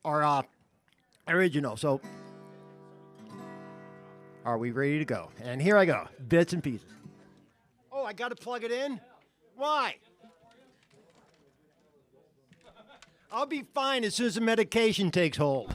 our original. So, are we ready to go? And here I go, bits and pieces. Oh, I got to plug it in? Why? I'll be fine as soon as the medication takes hold.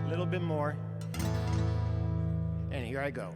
A little bit more. And here I go.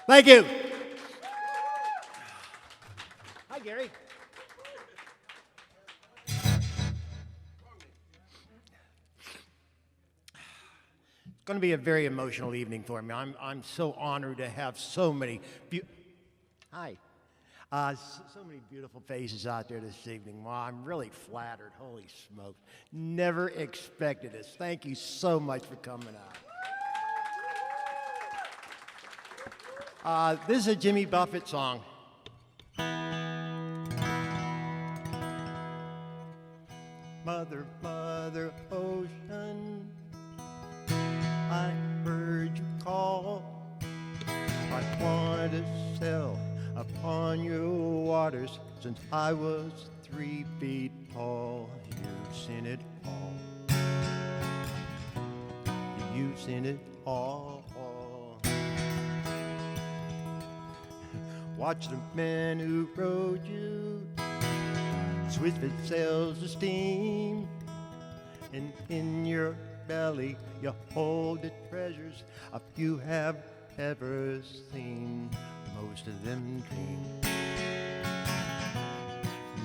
Thank you. Hi, Gary. It's going to be a very emotional evening for me. I'm so honored to have so many so many beautiful faces out there this evening. Well, I'm really flattered. Holy smokes. Never expected this. Thank you so much for coming out. This is a Jimmy Buffett song. Mother, mother ocean, I heard you call. I want to sail upon your waters since I was 3 feet tall. You've seen it all. You've seen it all. Watch the men who rode you switch the sails of steam, and in your belly you hold the treasures a few have ever seen. Most of them dream.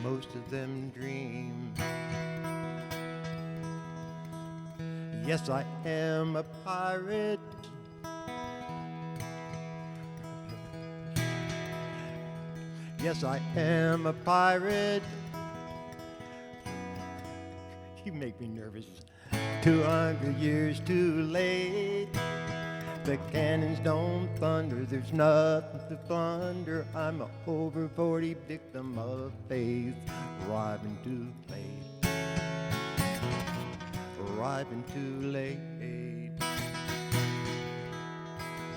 Most of them dream. Yes, I am a pirate. Yes, I am a pirate. You make me nervous. 200 years too late. The cannons don't thunder, there's nothing to thunder. I'm a over 40 victim of faith, arriving too late, arriving too late.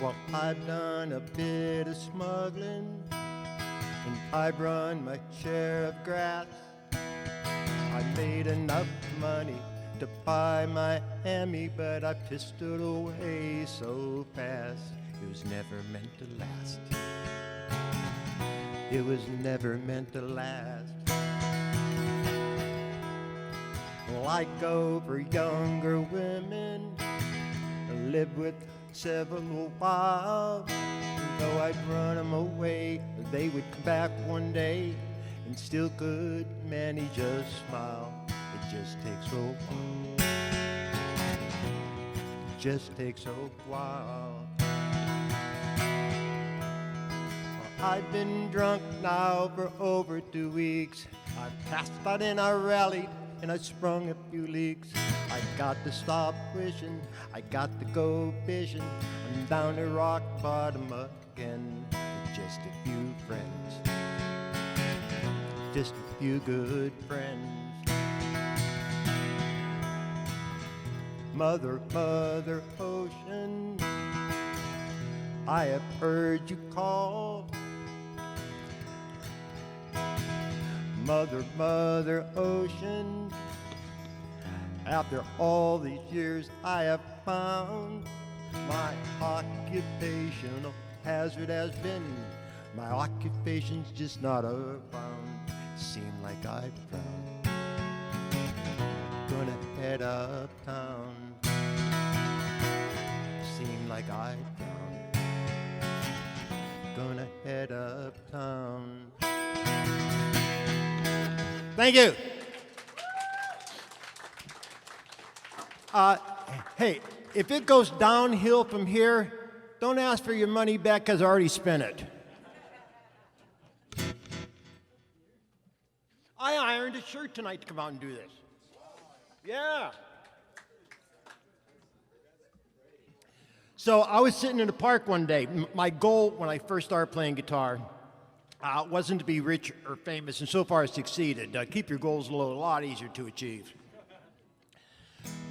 Well, I've done a bit of smuggling, and I've run my share of grass. I made enough money to buy Miami, but I pissed it away so fast. It was never meant to last. It was never meant to last. Well, I go for younger women, live with several wild. Though I'd run them away, they would come back one day and still could manage a smile. It just takes a while. It just takes a while. I've been drunk now for over 2 weeks. I passed out and I rallied and I sprung a few leaks. I got to stop wishing, I got to go fishing. I'm down to rock bottom again with just a few friends. Just a few good friends. Mother, mother ocean, I have heard you call. Mother, mother ocean, after all these years I have found my occupational hazard has been. My occupation's just not around. Seem like I've drowned. Gonna head uptown. Seem like I've drowned. Gonna head uptown. Thank you. Hey, if it goes downhill from here, don't ask for your money back because I already spent it. I ironed a shirt tonight to come out and do this. Yeah. So I was sitting in the park one day. My goal when I first started playing guitar wasn't to be rich or famous, and so far I succeeded. Keep your goals low, a lot easier to achieve.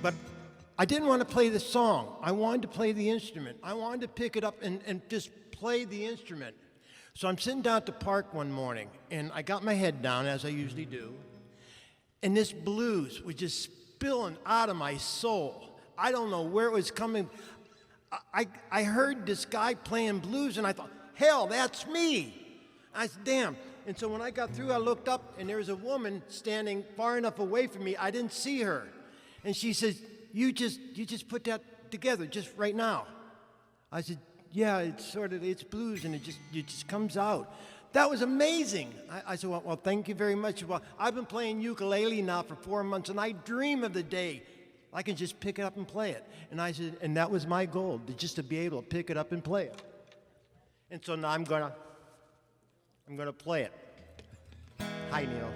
But I didn't want to play the song. I wanted to play the instrument. I wanted to pick it up and just play the instrument. So I'm sitting down at the park one morning, and I got my head down, as I usually do, and this blues was just spilling out of my soul. I don't know where it was coming. I heard this guy playing blues, and I thought, hell, that's me. I said, damn. And so when I got through, I looked up, and there was a woman standing far enough away from me, I didn't see her. And she says, you just put that together just right now. I said, yeah, it's blues, and it just comes out. That was amazing. I said, well, thank you very much. Well, I've been playing ukulele now for 4 months, and I dream of the day I can just pick it up and play it. And I said, and that was my goal, just to be able to pick it up and play it. And so now I'm gonna play it. Hi, Neil.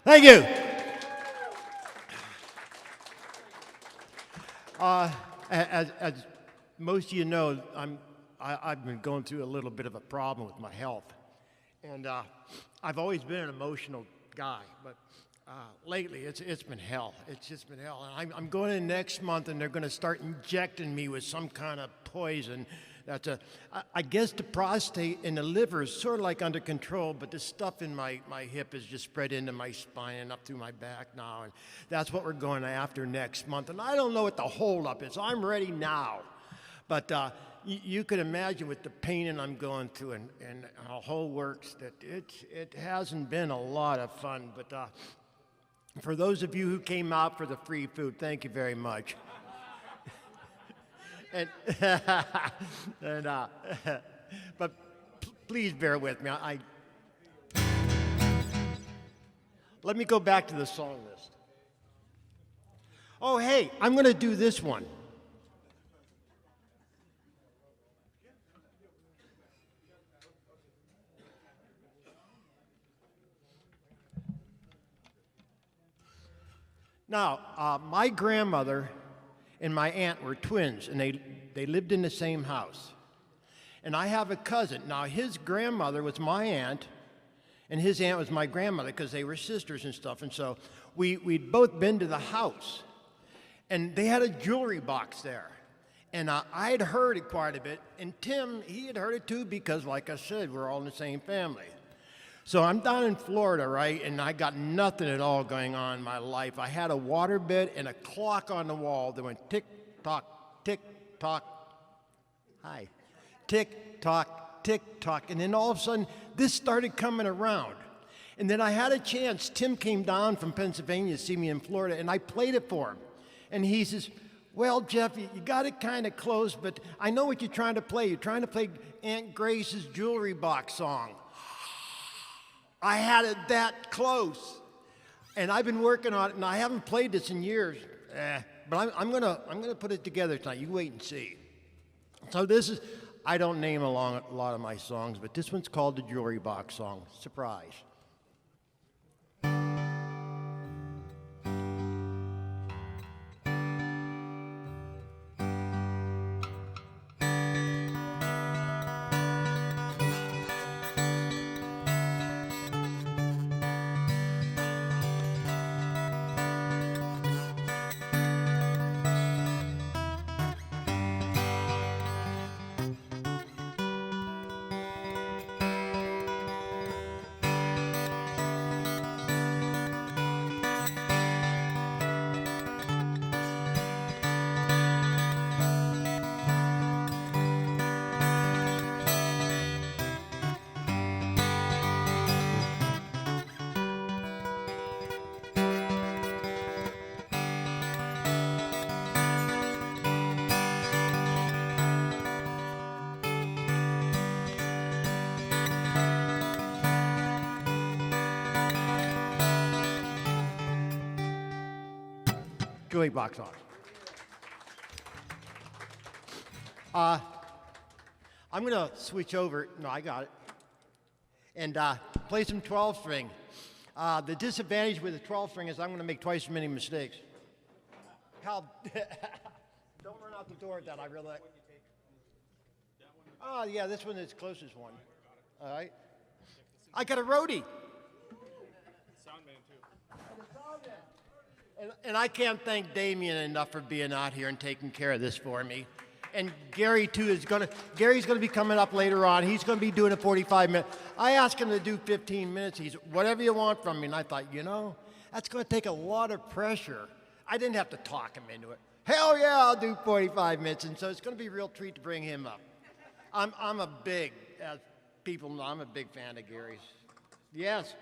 Thank you. As most of you know, I've been going through a little bit of a problem with my health. And I've always been an emotional guy, but lately it's been hell. It's just been hell. And I'm going in next month, and they're going to start injecting me with some kind of poison I guess the prostate and the liver is sort of like under control, but the stuff in my hip is just spread into my spine and up through my back now, and that's what we're going after next month. And I don't know what the holdup is. I'm ready now, but you can imagine with the pain I'm going through and how whole works that it hasn't been a lot of fun. But for those of you who came out for the free food, thank you very much. And, but please bear with me. Let me go back to the song list. Oh, hey, I'm going to do this one. Now, my grandmother and my aunt were twins, and they lived in the same house. And I have a cousin. Now, his grandmother was my aunt, and his aunt was my grandmother because they were sisters and stuff. And so we'd both been to the house, and they had a jewelry box there. And I had heard it quite a bit, and Tim, he had heard it too because, like I said, we're all in the same family. So I'm down in Florida, right, and I got nothing at all going on in my life. I had a waterbed and a clock on the wall that went tick-tock, tick-tock, hi, tick-tock, tick-tock, and then all of a sudden, this started coming around. And then I had a chance. Tim came down from Pennsylvania to see me in Florida, and I played it for him. And he says, well, Jeff, you got it kind of close, but I know what you're trying to play. You're trying to play Aunt Grace's jewelry box song. I had it that close, and I've been working on it, and I haven't played this in years. But I'm gonna put it together tonight. You wait and see. So this is, I don't name a lot of my songs, but this one's called the Jewelry Box Song. Surprise. Jewelry Box Song. I'm going to switch over. No, I got it. And play some 12 string. The disadvantage with the 12 string is I'm going to make twice as many mistakes. Hal, don't run out the door with that. I really. Oh, yeah, this one is the closest one. All right. I got a roadie. And I can't thank Damien enough for being out here and taking care of this for me. And Gary, too, Gary's going to be coming up later on. He's going to be doing a 45 minutes. I asked him to do 15 minutes. He's, whatever you want from me. And I thought, that's going to take a lot of pressure. I didn't have to talk him into it. Hell yeah, I'll do 45 minutes. And so it's going to be a real treat to bring him up. I'm a big, as people know, I'm a big fan of Gary's. Yes.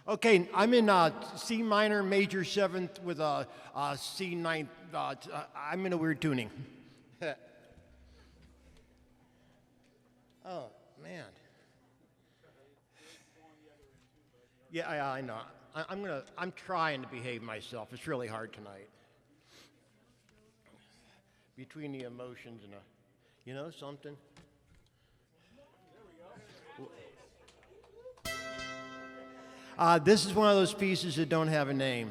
Okay, I'm in C minor major 7th with a C 9th. I'm in a weird tuning. Oh, man. Yeah, I know. I'm trying to behave myself. It's really hard tonight. Between the emotions and something. This is one of those pieces that don't have a name.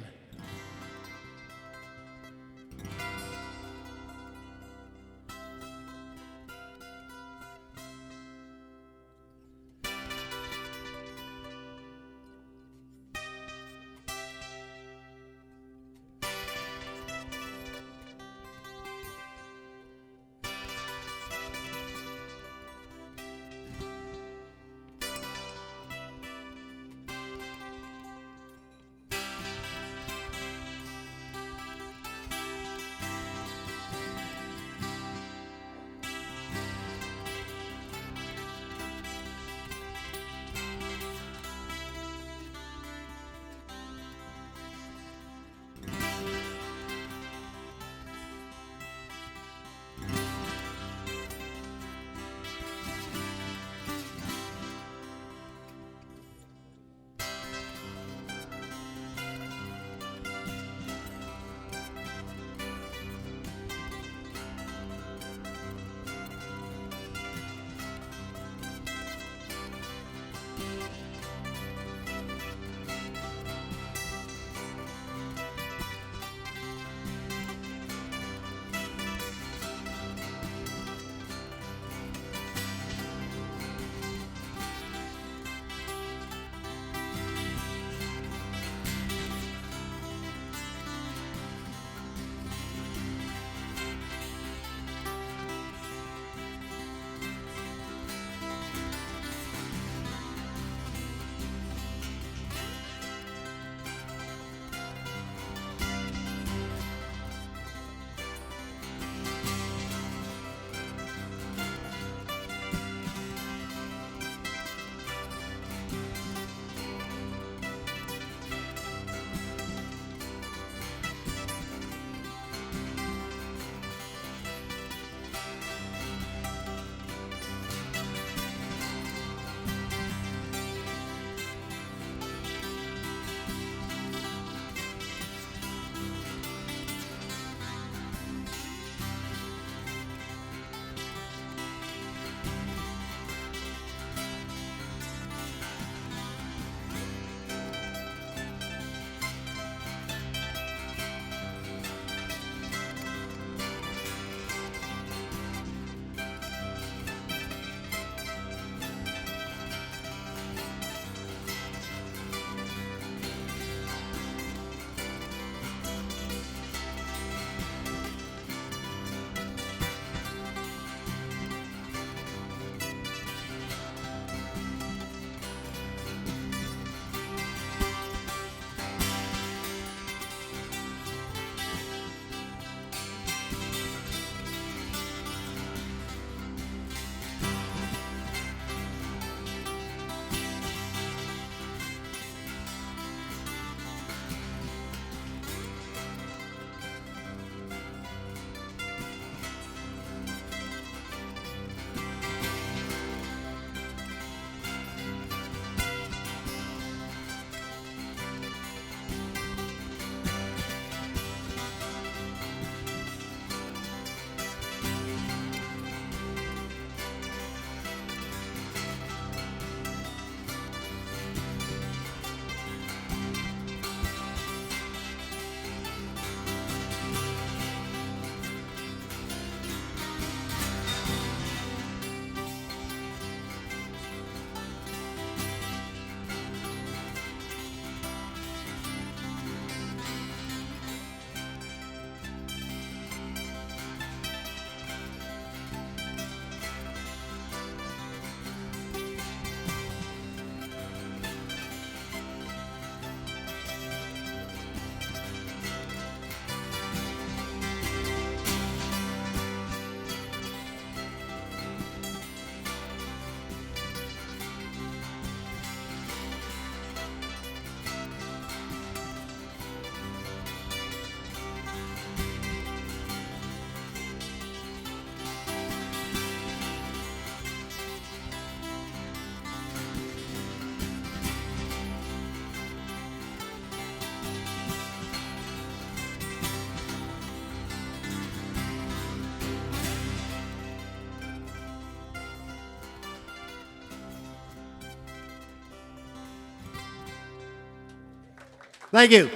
Thank you.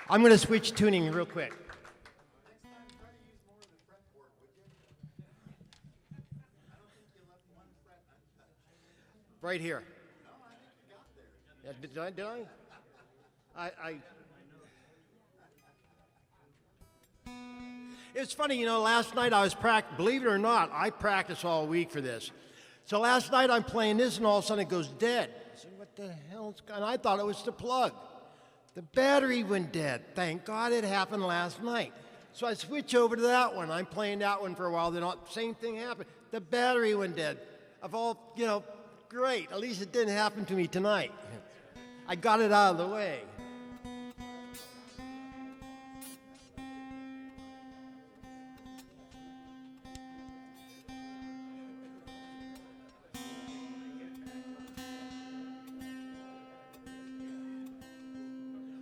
I'm going to switch tuning real quick. Right here. Yeah, did I? It's funny, you know, last night I was believe it or not, I practiced all week for this. So last night I'm playing this and all of a sudden it goes dead. I said, what the hell's going on? I thought it was the plug. The battery went dead. Thank God it happened last night. So I switch over to that one. I'm playing that one for a while. Then same thing happened. The battery went dead. Of all, you know, great. At least it didn't happen to me tonight. I got it out of the way.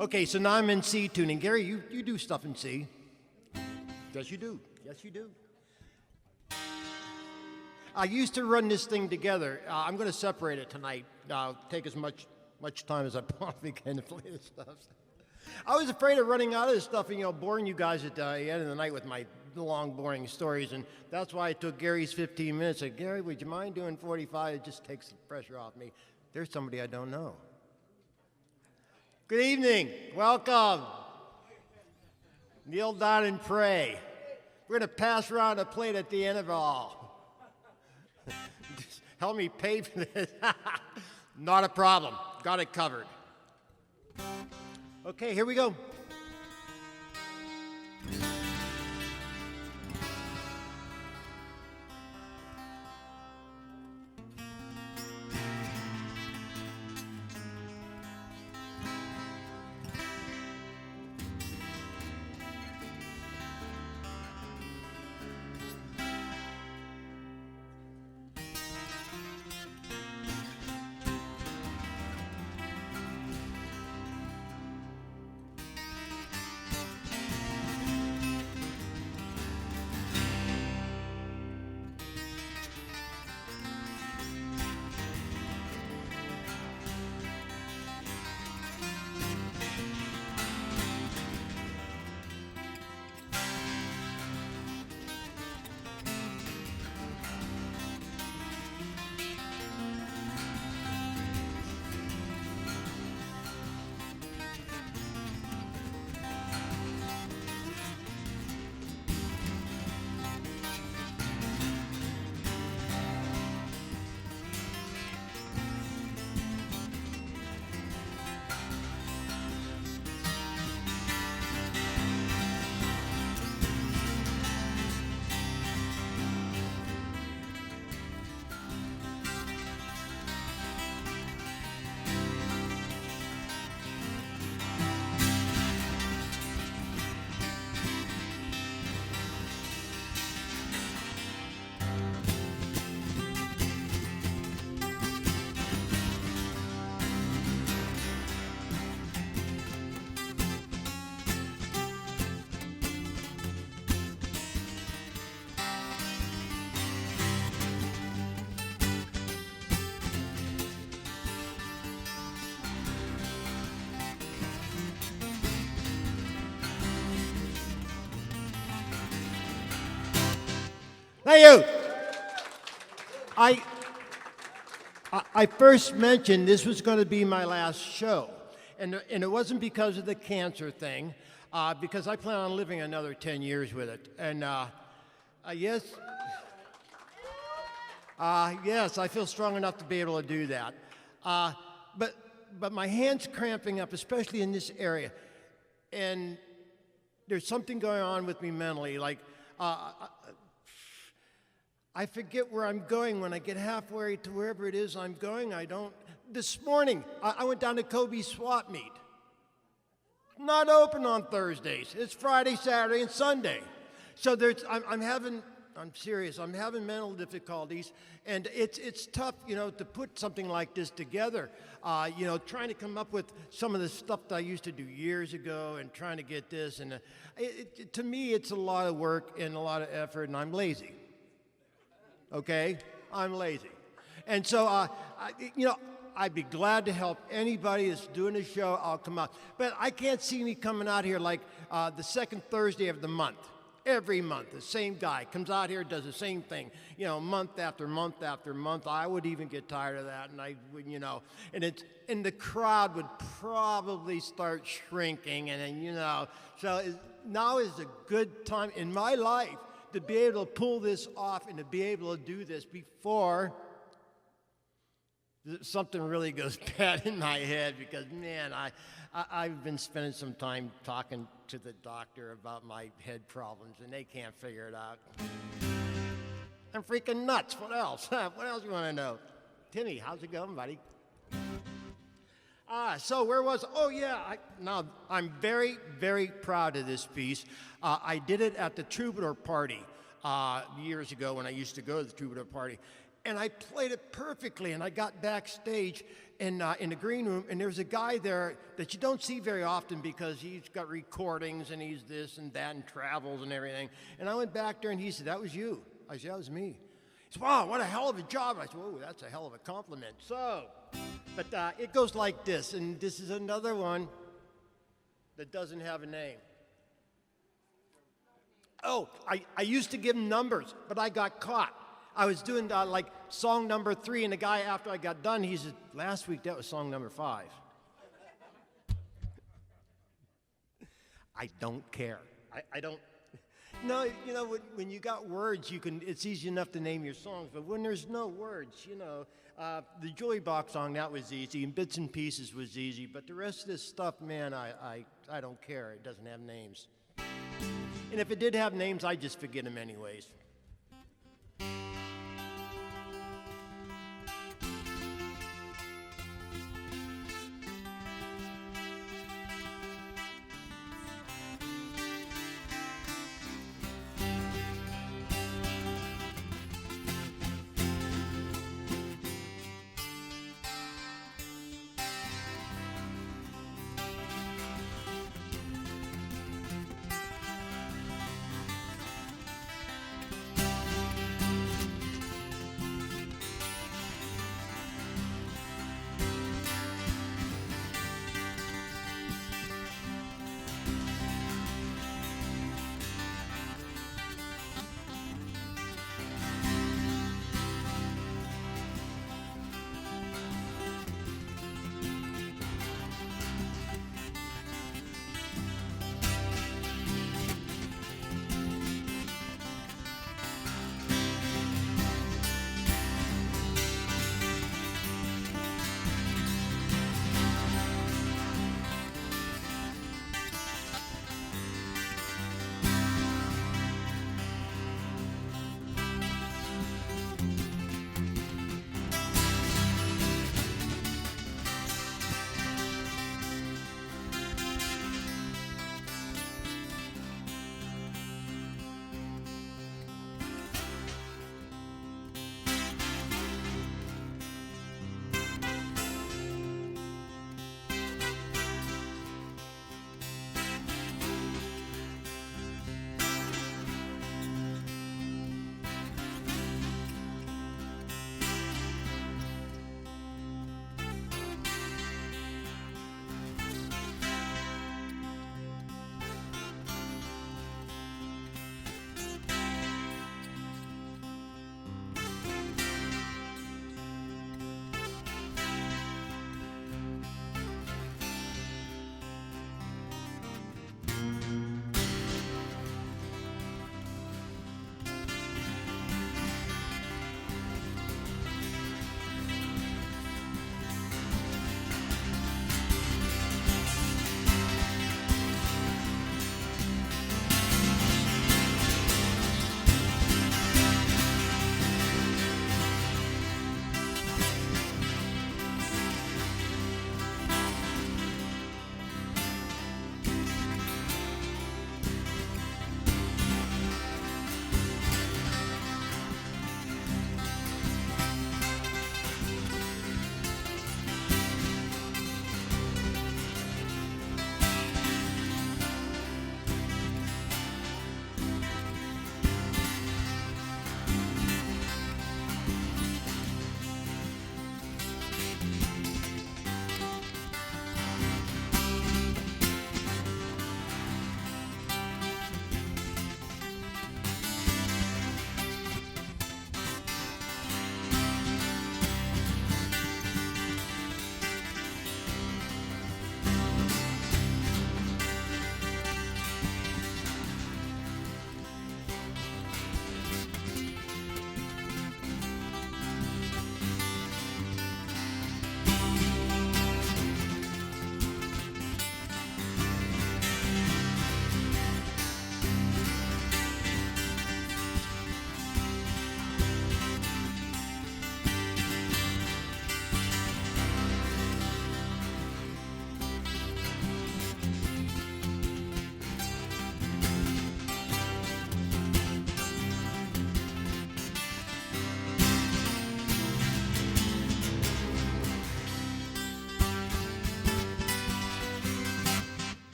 Okay, so now I'm in C tuning. Gary, you do stuff in C. Yes, you do. Yes, you do. I used to run this thing together. I'm going to separate it tonight. Take as much time as I possibly can to play this stuff. I was afraid of running out of this stuff and, you know, boring you guys at the end of the night with my long, boring stories, and that's why I took Gary's 15 minutes. I said, Gary, would you mind doing 45? It just takes the pressure off me. There's somebody I don't know. Good evening. Welcome. Kneel down and pray. We're going to pass around a plate at the end of it all. Just help me pay for this. Not a problem. Got it covered. Okay, here we go. Hey, you! I first mentioned this was going to be my last show, and it wasn't because of the cancer thing, because I plan on living another 10 years with it. And yes, I feel strong enough to be able to do that. But my hand's cramping up, especially in this area, and there's something going on with me mentally, like. I forget where I'm going when I get halfway to wherever it is I'm going. I don't. This morning, I went down to Kobe's swap meet. Not open on Thursdays. It's Friday, Saturday, and Sunday. So I'm serious. I'm having mental difficulties, and it's tough, you know, to put something like this together. You know, trying to come up with some of the stuff that I used to do years ago, and trying to get this. And to me, it's a lot of work and a lot of effort, and I'm lazy. Okay, I'm lazy, and so you know, I'd be glad to help anybody that's doing a show. I'll come out. But I can't see me coming out here like the second Thursday of the month. Every month, the same guy comes out here, does the same thing, you know, month after month after month. I would even get tired of that, and I would, you know, and the crowd would probably start shrinking, and then, you know, so now is a good time in my life to be able to pull this off and to be able to do this before something really goes bad in my head, because, man, I've been spending some time talking to the doctor about my head problems, and they can't figure it out. I'm freaking nuts. What else? What else you want to know? Timmy, how's it going, buddy? So where was? Oh, yeah. Now, I'm very, very proud of this piece. I did it at the Troubadour Party years ago when I used to go to the Troubadour Party. And I played it perfectly, and I got backstage in the green room, and there's a guy there that you don't see very often because he's got recordings, and he's this and that, and travels and everything. And I went back there, and he said, "That was you." I said, "That was me." He said, "Wow, what a hell of a job." I said, "Whoa, that's a hell of a compliment." So, but it goes like this, and this is another one that doesn't have a name. Oh, I used to give him numbers, but I got caught. I was doing like song number 3, and the guy after I got done, he said, "Last week that was song number 5. I don't care. I don't. No, you know, when you got words, it's easy enough to name your songs. But when there's no words, you know, the Joey Bach song, that was easy, and Bits and Pieces was easy. But the rest of this stuff, man, I don't care. It doesn't have names. And if it did have names, I'd just forget them anyways.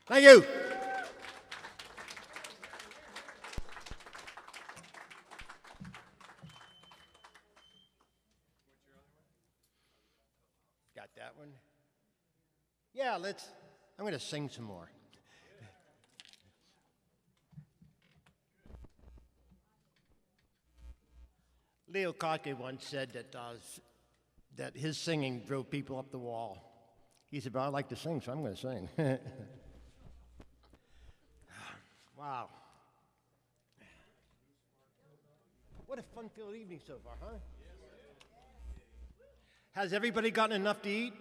Thank you. Got that one? Yeah, I'm going to sing some more. Leo Kottke once said that his singing drove people up the wall. He said, "But I like to sing, so I'm going to sing." Wow. What a fun-filled evening so far, huh? Has everybody gotten enough to eat?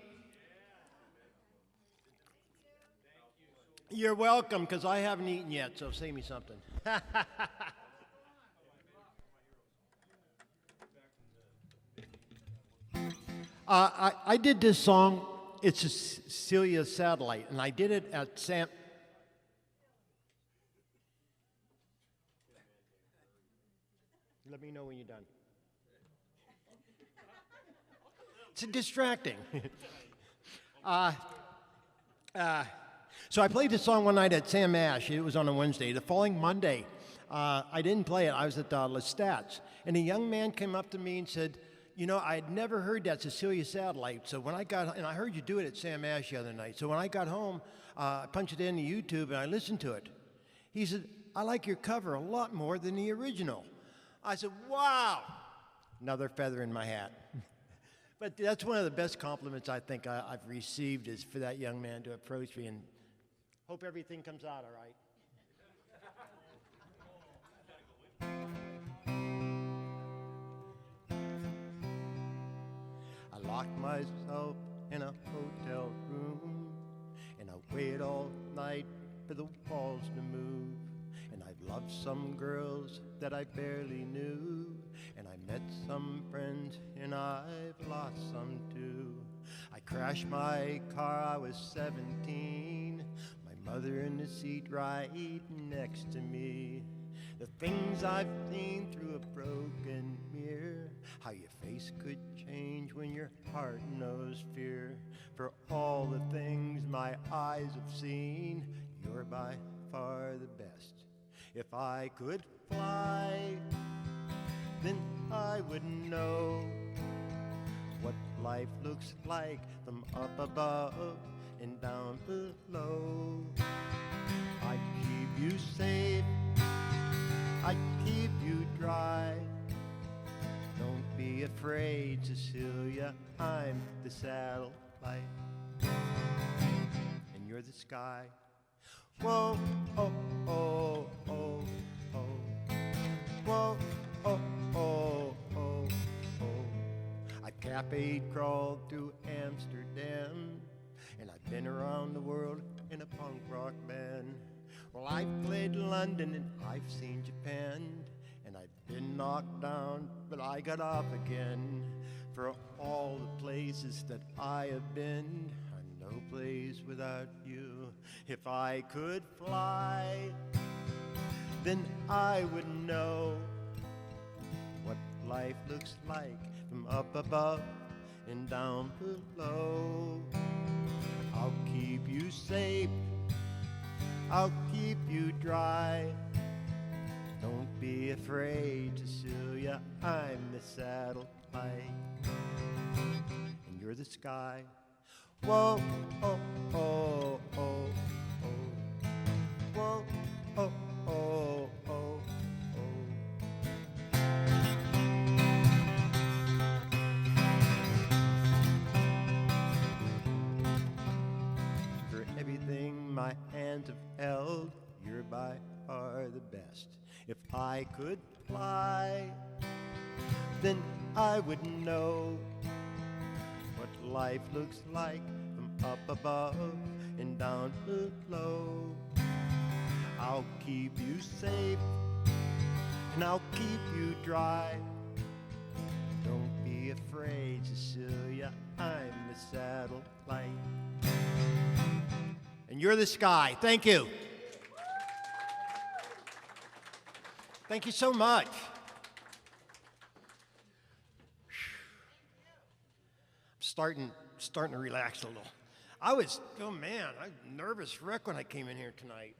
You're welcome, because I haven't eaten yet, so save me something. I did this song. It's a Celia Satellite, and I did it at Sam. Let me know when you're done. It's distracting. So I played this song one night at Sam Ash. It was on a Wednesday. The following Monday, I didn't play it. I was at Lestat's, and a young man came up to me and said, "You know, I had never heard that Cecilia Satellite. So when I got, and I heard you do it at Sam Ash the other night. So when I got home, I punched it into YouTube and I listened to it." He said, "I like your cover a lot more than the original." I said, "Wow!" Another feather in my hat. But that's one of the best compliments I think I've received, is for that young man to approach me, and hope everything comes out all right. I locked myself in a hotel room, and I waited all night for the walls to move. And I've loved some girls that I barely knew, and I met some friends, and I've lost some too. I crashed my car, I was 17, my mother in the seat right next to me. The things I've seen through a broken mirror, how your face could change when your heart knows fear. For all the things my eyes have seen, you're by far the best. If I could fly, then I would know what life looks like from up above and down below. I'd keep you safe, I'd keep you dry. Don't be afraid, Cecilia, I'm the satellite, and you're the sky. Whoa, oh, oh, oh, oh. Whoa, oh, oh, oh, oh. I cafe crawled through Amsterdam, and I've been around the world in a punk rock band. Well, I've played London and I've seen Japan, and I've been knocked down, but I got up again. For all the places that I have been, I'm no place without you. If I could fly, then I would know what life looks like from up above and down below. I'll keep you safe, I'll keep you dry. Don't be afraid, Cecilia, I'm the satellite, and you're the sky. Whoa, oh, oh, oh, oh. Whoa, oh, oh, oh, oh. For everything my hands have held, you're by far the best. If I could fly, then I would know what life looks like from up above and down below. I'll keep you safe, and I'll keep you dry. Don't be afraid, Cecilia, I'm the satellite, and you're the sky. Thank you. Thank you so much. I'm starting to relax a little. oh man, I was a nervous wreck when I came in here tonight.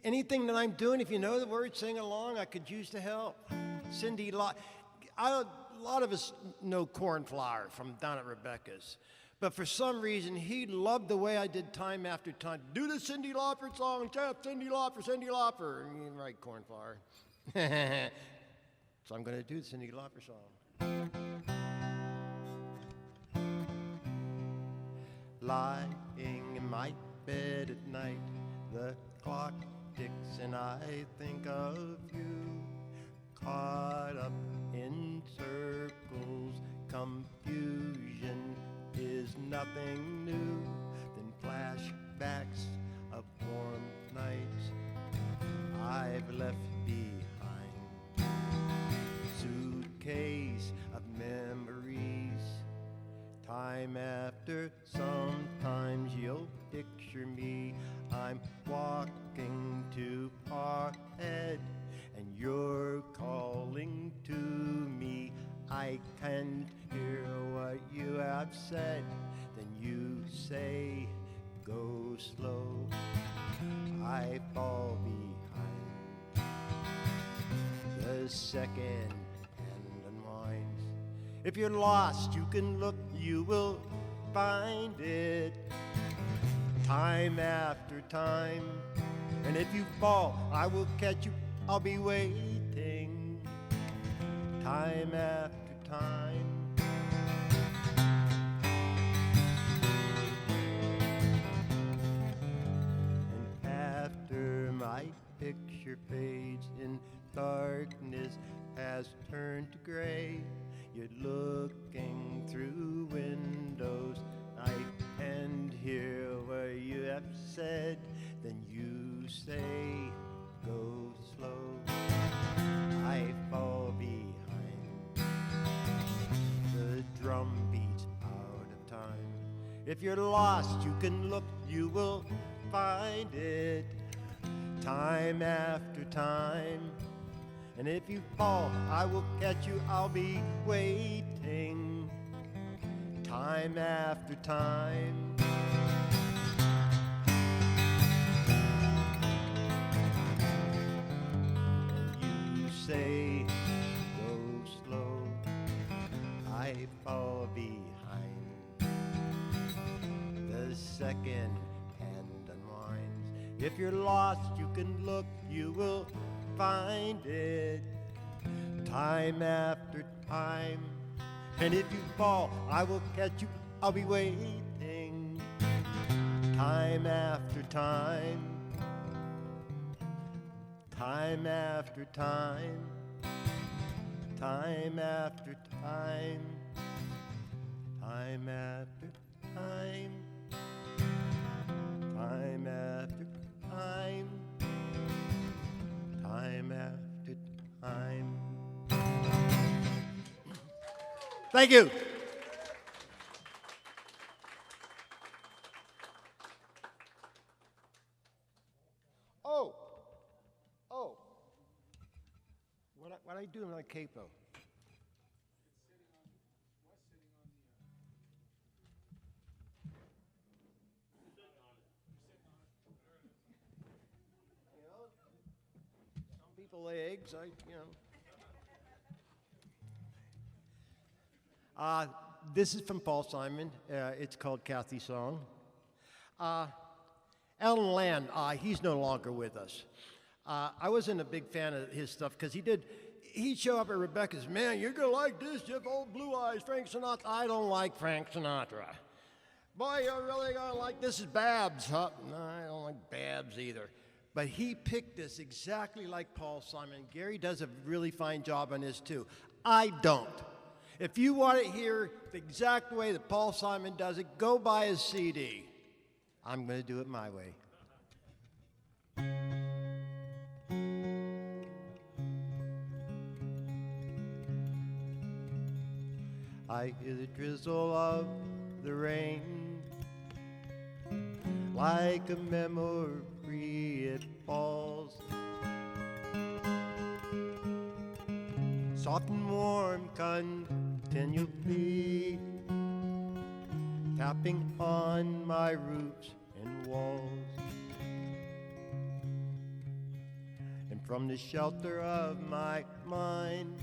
Anything that I'm doing, if you know the words, sing along. I could use the help. Cindy, a lot of us know Cornflower from down at Rebecca's. But for some reason, he loved the way I did time after time. Do the Cyndi Lauper song, Jeff, Cyndi Lauper, Cyndi Lauper. And you write Cornflower. So I'm going to do the Cyndi Lauper song. Lying in my bed at night, the clock ticks and I think of you. Caught up in circles, confusion is nothing new than flashbacks of warm nights I've left behind. Suitcase of memories. Time after, sometimes you'll picture me. I'm walking too far ahead, and you're calling to me. I can't hear what you have said. Then you say, go slow. I fall behind. The second hand unwinds. If you're lost, you can look, you will find it. Time after time. And if you fall, I will catch you. I'll be waiting. Time after time. And after my picture fades and darkness has turned to gray, you're looking through windows. I can hear what you have said. Then you say, go slow. I fall behind. The drum beats out of time. If you're lost, you can look, you will find it. Time after time. And if you fall, I will catch you, I'll be waiting. Time after time. And you say, go slow, I fall behind. The second hand unwinds. If you're lost, you can look, you will find it. Time after time. And if you fall, I will catch you, I'll be waiting. Time after time. Time after time. Time after time. Time after time. Time after time. Time after time. Thank you. Oh. What I do in my capo? Some people lay eggs. This is from Paul Simon. It's called Kathy's Song. Alan Land, he's no longer with us. I wasn't a big fan of his stuff because he'd show up at Rebecca's, man, you're going to like this, Jeff, old Blue Eyes, Frank Sinatra. I don't like Frank Sinatra. Boy, you're really going to like this is Babs. Huh? No, I don't like Babs either. But he picked this exactly like Paul Simon. Gary does a really fine job on this too. I don't. If you want to hear the exact way that Paul Simon does it, go buy his CD. I'm going to do it my way. I hear the drizzle of the rain. Like a memory it falls. soft and warm continually, tapping on my roofs and walls. And from the shelter of my mind,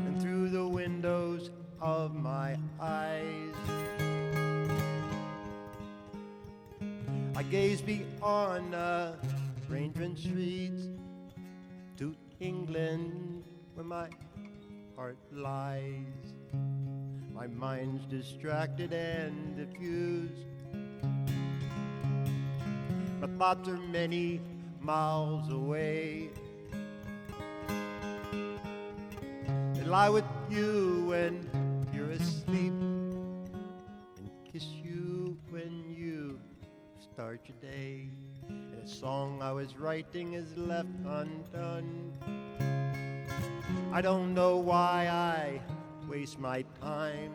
and through the windows of my eyes, I gaze beyond the rain-drenched streets to England, where my heart lies. My mind's distracted and diffused. My thoughts are many miles away. They lie with you when you're asleep, and kiss you when you start your day. And a song I was writing is left undone. I don't know why I waste my time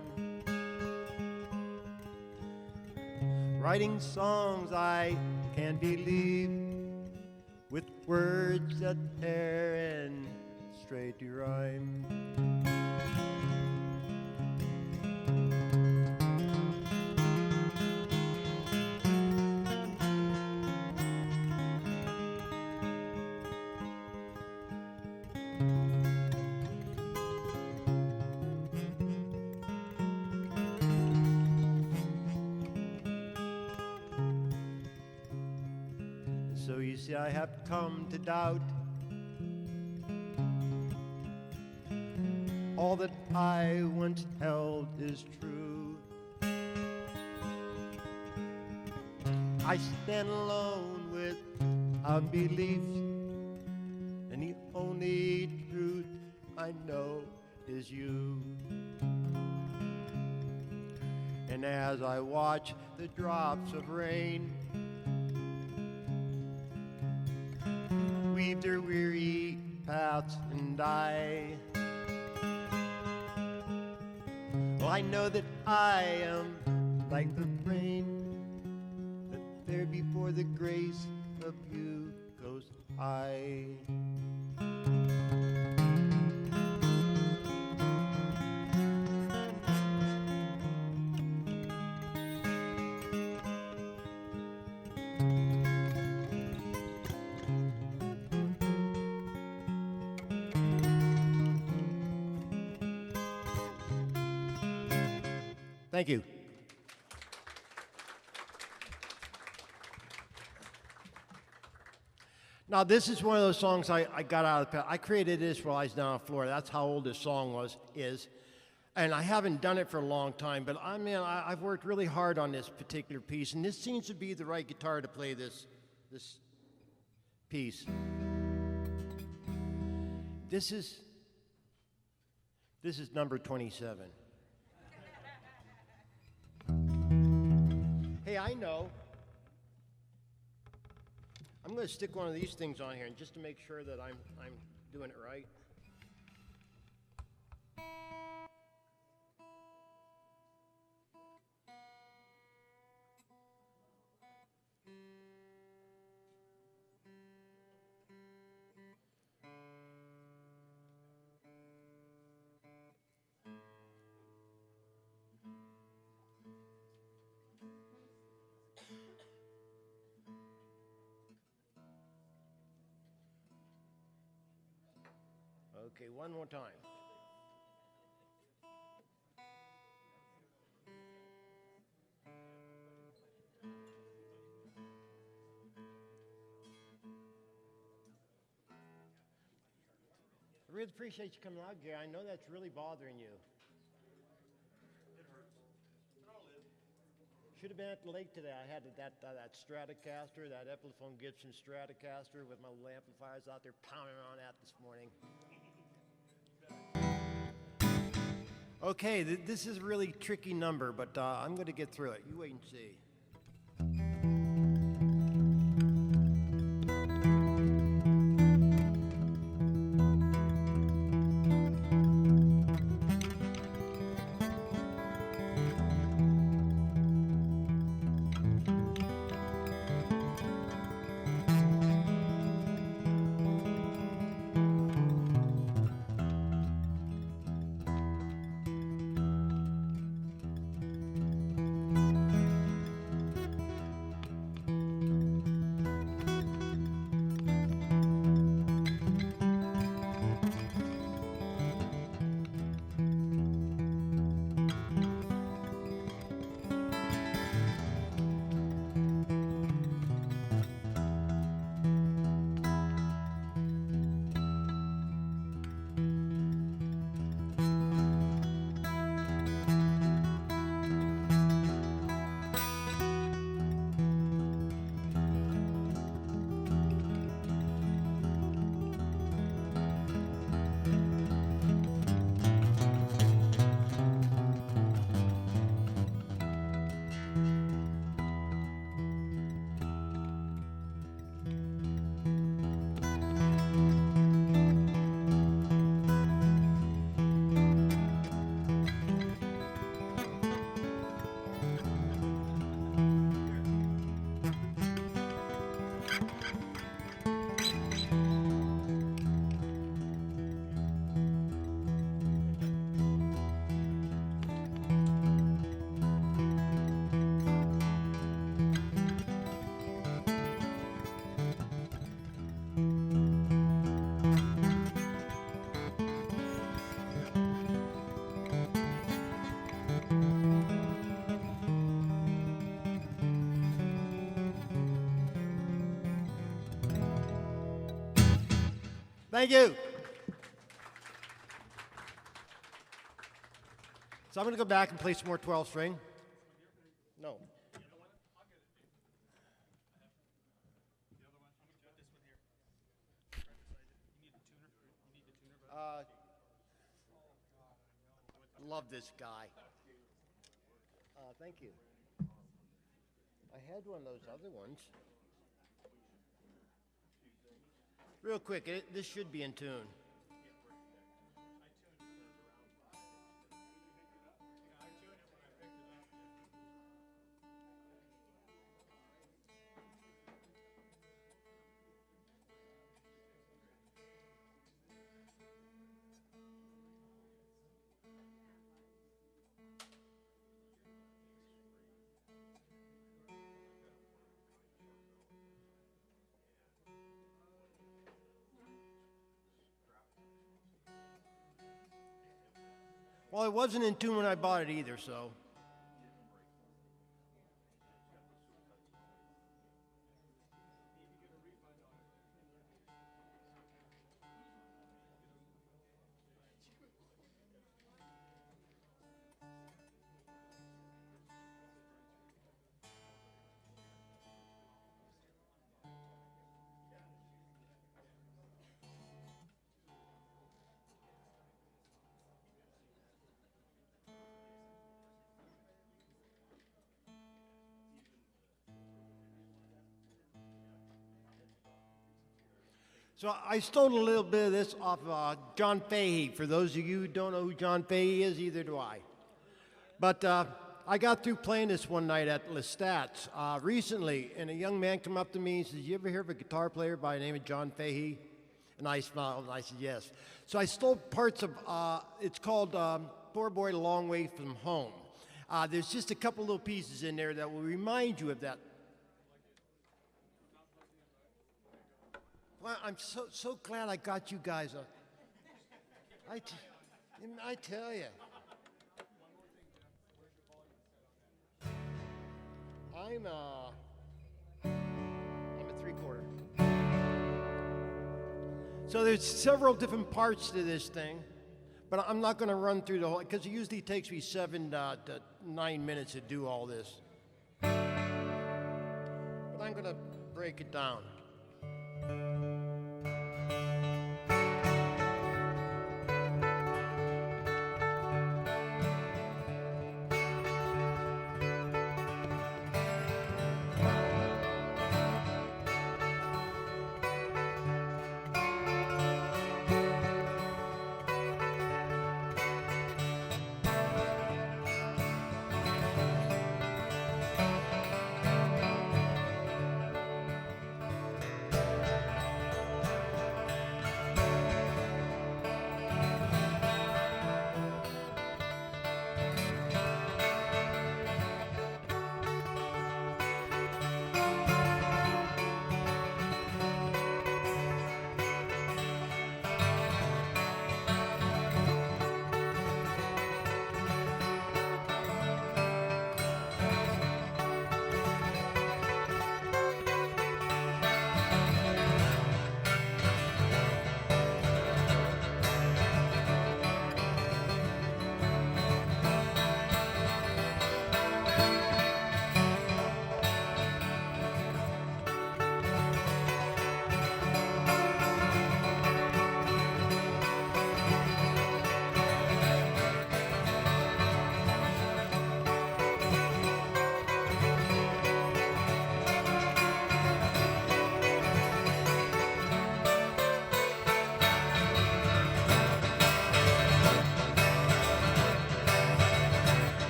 writing songs I can't believe, with words that tear and stray to rhyme. So you see, I have come to doubt all that I once held is true. I stand alone with unbeliefs, and the only truth I know is you. And as I watch the drops of rain weave their weary paths and die, well, I know that I am like the rain that there before the grace of you goes I. Thank you. Now, this is one of those songs I got out of the past. I created this while I was down in Florida. That's how old this song is. And I haven't done it for a long time, but I've worked really hard on this particular piece, and this seems to be the right guitar to play this piece. This is number 27. Hey, I know. I'm going to stick one of these things on here, and just to make sure that I'm doing it right. Okay, one more time. I really appreciate you coming out, Gary. I know that's really bothering you. It hurts. It all is. Should have been at the lake today. I had that Stratocaster, that Epiphone Gibson Stratocaster with my little amplifiers out there pounding on that this morning. Okay, this is a really tricky number, but I'm going to get through it. You wait and see. Thank you. So I'm going to go back and play some more 12 string. No. Love this guy. Thank you. I had one of those other ones. Real quick, this should be in tune. Well, it wasn't in tune when I bought it either, so. So I stole a little bit of this off John Fahey. For those of you who don't know who John Fahey is, either do I. But I got through playing this one night at Lestat's recently, and a young man came up to me and says, "You ever hear of a guitar player by the name of John Fahey?" And I smiled and I said, "Yes." So I stole parts of, it's called Poor Boy a Long Way From Home. There's just a couple little pieces in there that will remind you of that. Well, I'm so glad I got you guys. I tell you. I'm a 3/4. So there's several different parts to this thing, but I'm not going to run through the whole, because it usually takes me 7 to 9 minutes to do all this. But I'm going to break it down.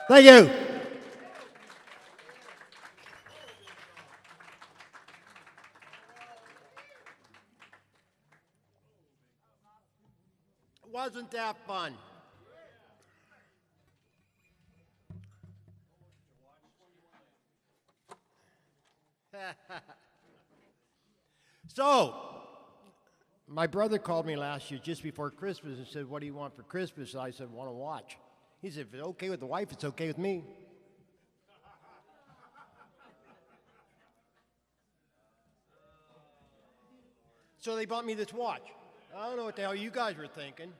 Thank you. Wasn't that fun? So, my brother called me last year just before Christmas and said, "What do you want for Christmas?" And I said, "Want to watch." He said, "If it's okay with the wife, it's okay with me." So they bought me this watch. I don't know what the hell you guys were thinking.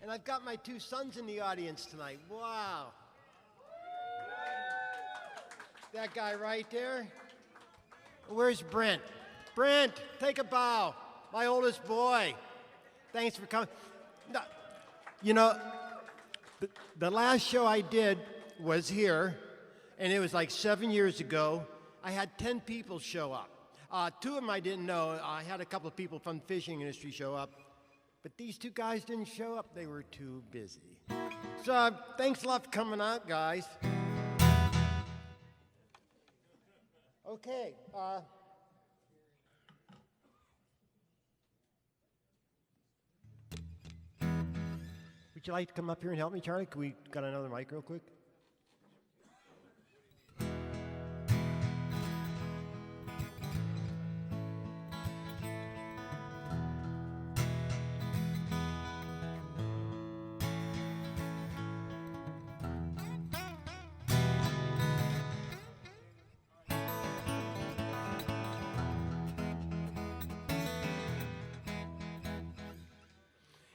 And I've got my two sons in the audience tonight. Wow. That guy right there. Where's Brent? Brent, take a bow. My oldest boy. Thanks for coming. No, you know, the last show I did was here, and it was like 7 years ago. I had 10 people show up. Two of them I didn't know. I had a couple of people from the fishing industry show up. But these two guys didn't show up. They were too busy. So thanks a lot for coming out, guys. Okay. Would you like to come up here and help me, Charlie? Can we got another mic real quick?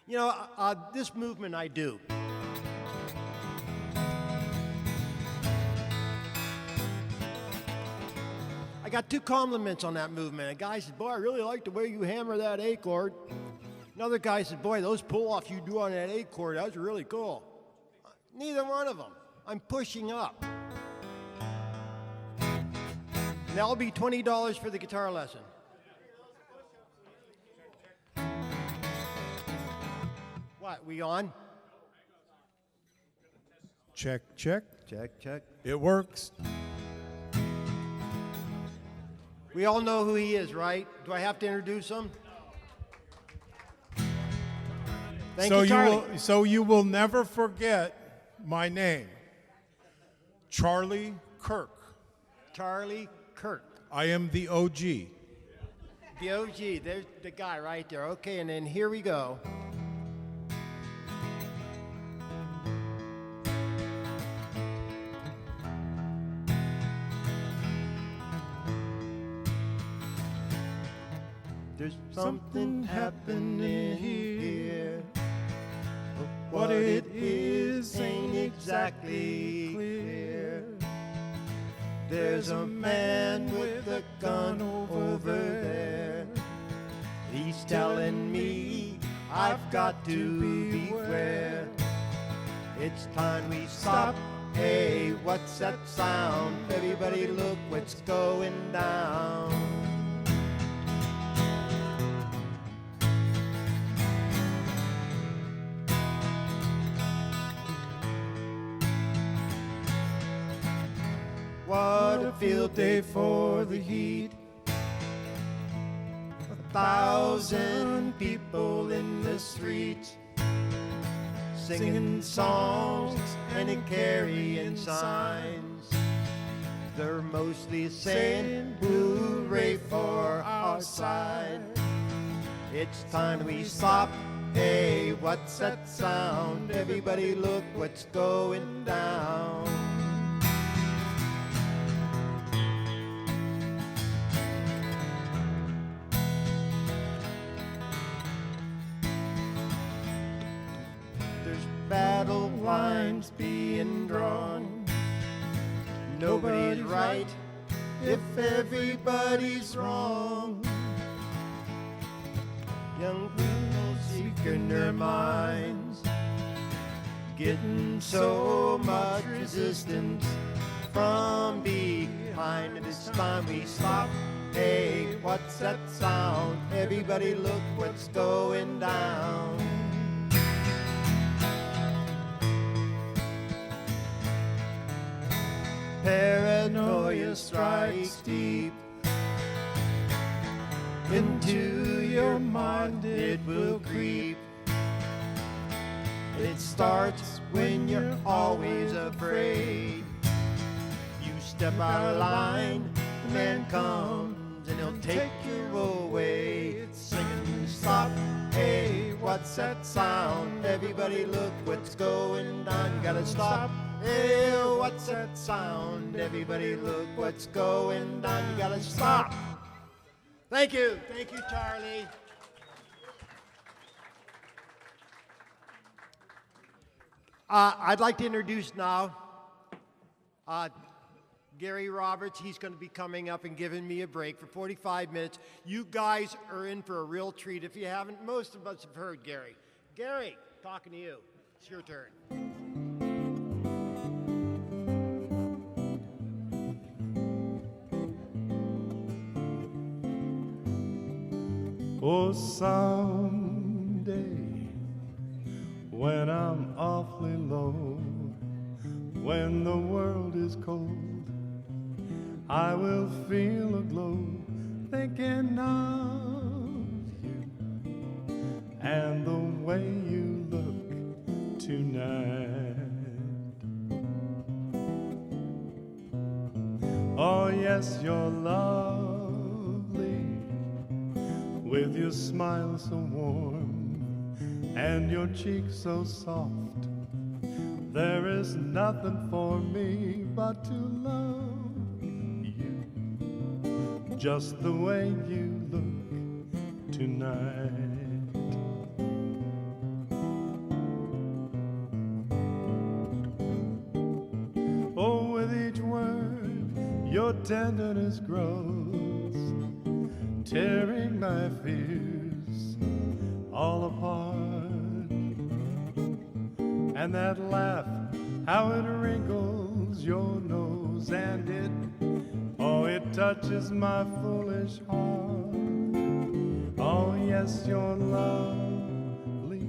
You know, this movement I do. I got two compliments on that movement. A guy said, "Boy, I really like the way you hammer that A chord." Another guy said, "Boy, those pull-offs you do on that A chord, that's really cool." Neither one of them. I'm pushing up. And that'll be $20 for the guitar lesson. What, we on? Check, check. Check, check. It works. We all know who he is, right? Do I have to introduce him? Thank you, Charlie. So you will never forget my name. Charlie Kirk. Charlie Kirk. I am the OG. The OG, there's the guy right there. Okay, and then here we go. There's something happening here. But what it is ain't exactly clear. There's a man with a gun over there. He's telling me I've got to beware. It's time we stop. Hey, what's that sound? Everybody look what's going down. What a field day for the heat. 1,000 people in the streets, singing songs and carrying signs. They're mostly saying hooray for our side. It's time we stop. Hey, what's that sound? Everybody look what's going down. Battle lines being drawn. Nobody's right if everybody's wrong. Young people seeking their minds, getting so much resistance from behind. And it's time we stop. Hey, what's that sound? Everybody look what's going down. Paranoia strikes deep into your mind, it will creep. It starts when you're always afraid. You step out of line, the man comes and he'll take you away. Singing, stop, hey, what's that sound? Everybody look what's going on. You gotta stop, hey, what's that sound? Everybody look what's going on. You gotta stop. Thank you, Charlie. I'd like to introduce now Gary Roberts. He's going to be coming up and giving me a break for 45 minutes. You guys are in for a real treat. If you haven't, most of us have heard Gary. Gary, talking to you. It's your turn. Oh, someday when I'm awfully low, when the world is cold, I will feel a glow thinking of you and the way you look tonight. Oh, yes, you're lovely with your smile so warm and your cheeks so soft. There is nothing for me but to love you just the way you look tonight. Oh, with each word your tenderness grows, tearing my fears all apart. And that laugh, how it wrinkles your nose, and it touches my foolish heart. Oh, yes, you're lovely,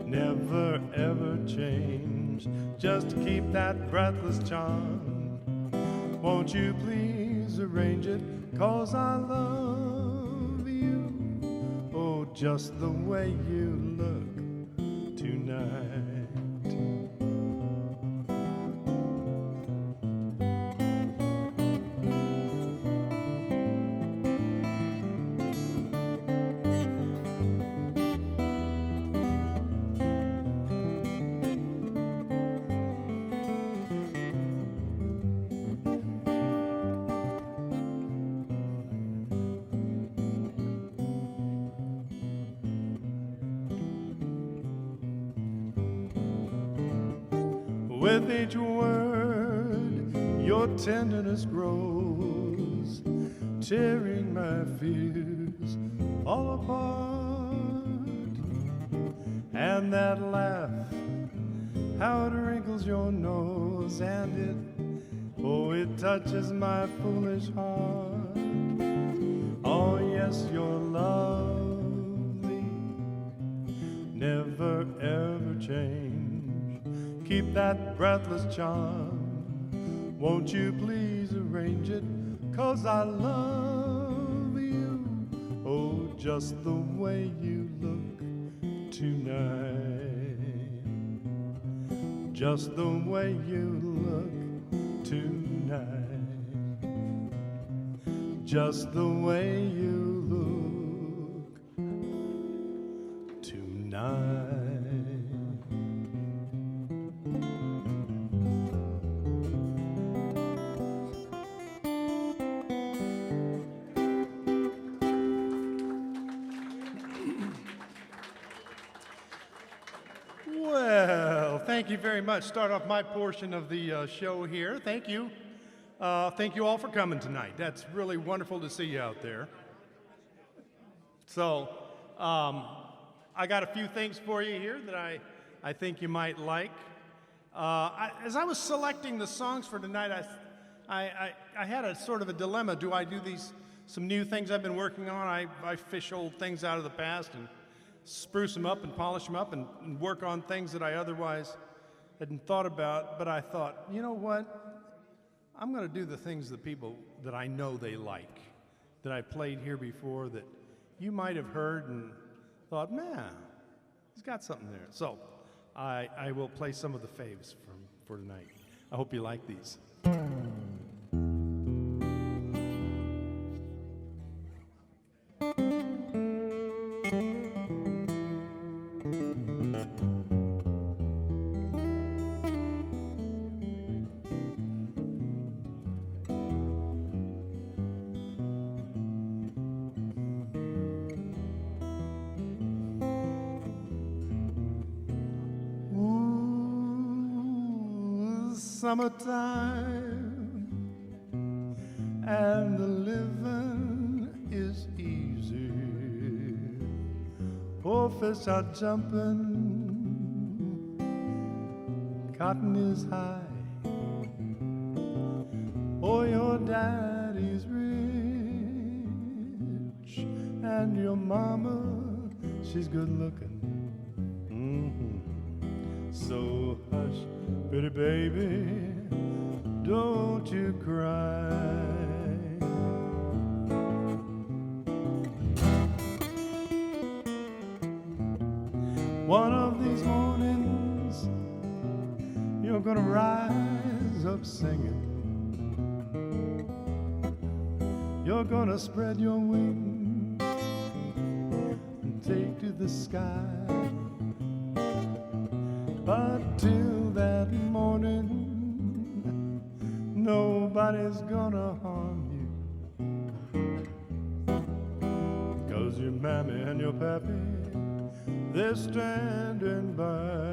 never ever change. Just keep that breathless charm. Won't you please arrange it, 'cause I love you, oh, just the way you look tonight. With each word, your tenderness grows, tearing my fears all apart. And that laugh, how it wrinkles your nose, and it touches my foolish heart. Oh, yes, you're lovely, never ever change. Keep that breathless charm. Won't you please arrange it, 'cause I love you, oh, just the way you look tonight. Just the way you look tonight. Just the way you look tonight. Well, thank you very much. Start off my portion of the show here. Thank you. Thank you all for coming tonight. That's really wonderful to see you out there. So, I got a few things for you here that I think you might like. As I was selecting the songs for tonight, I had a sort of a dilemma. Do I do some new things I've been working on? I fish old things out of the past and spruce them up and polish them up and work on things that I otherwise hadn't thought about. But I thought, you know what? I'm going to do the things that people that I know they like, that I played here before that you might have heard and thought, man, he's got something there. So I will play some of the faves for tonight. I hope you like these. Summertime and the living is easy. Oh, fish are jumping, cotton is high. Oh, your daddy's rich and your mama, she's good looking. So hush, pretty baby, don't you cry. One of these mornings, you're gonna rise up singing. You're gonna spread your wings and take to the sky. But till that morning, nobody's gonna harm you. 'Cause your mammy and your pappy, they're standing by.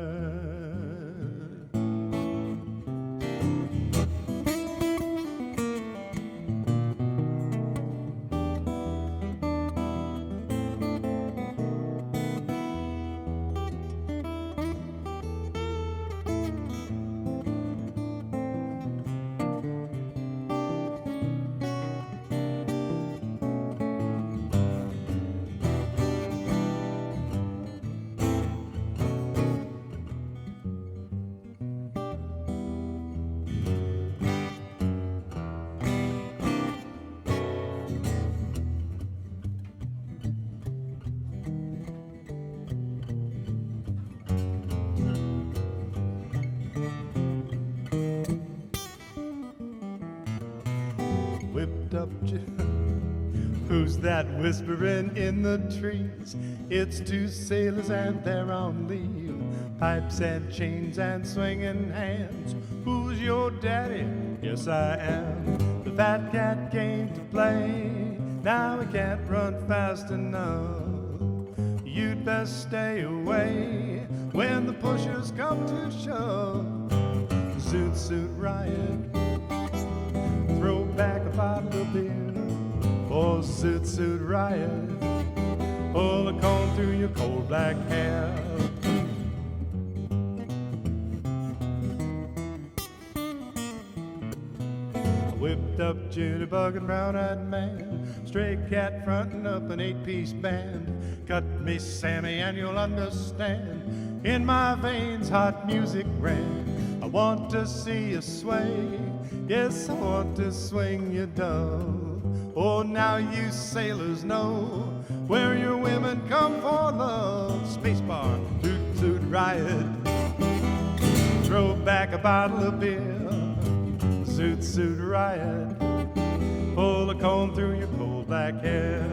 Whipped up, who's that whispering in the trees? It's two sailors and they're on leave, pipes and chains and swinging hands. Who's your daddy? Yes, I am. The fat cat came to play. Now he can't run fast enough. You'd best stay away when the pushers come to shove. Zoot suit riot, throw back a bottle of beer. Oh, zoot suit riot, pull a comb through your coal black hair. A whipped up jitterbug and brown-eyed man, stray cat fronting up an 8-piece band. Cut me, Sammy, and you'll understand. In my veins, hot music ran. I want to see you sway. Yes, I want to swing your dove. Oh, now you sailors know where your women come for love. Spacebar, toot toot riot, throw back a bottle of beer. Zoot suit riot, pull a comb through your coal black hair.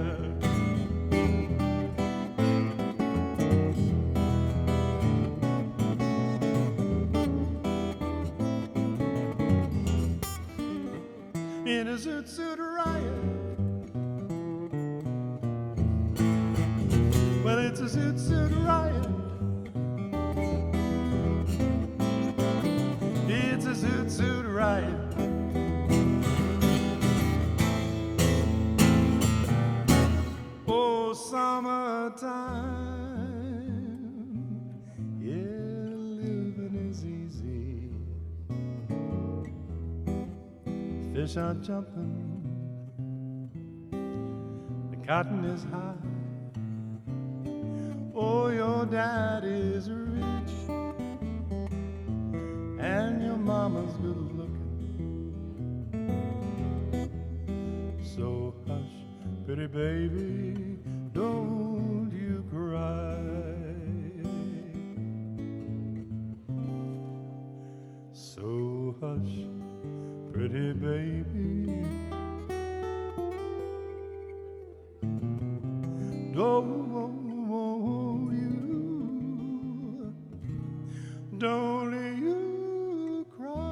In a zoot suit riot, well, it's a zoot suit riot. It's a zoot suit riot. Oh, summertime, yeah, living is easy. Fish are jumping, the cotton is high. Oh, your daddy's rich and your mama's good looking. Pretty baby, don't you cry. So hush, pretty baby, don't you cry.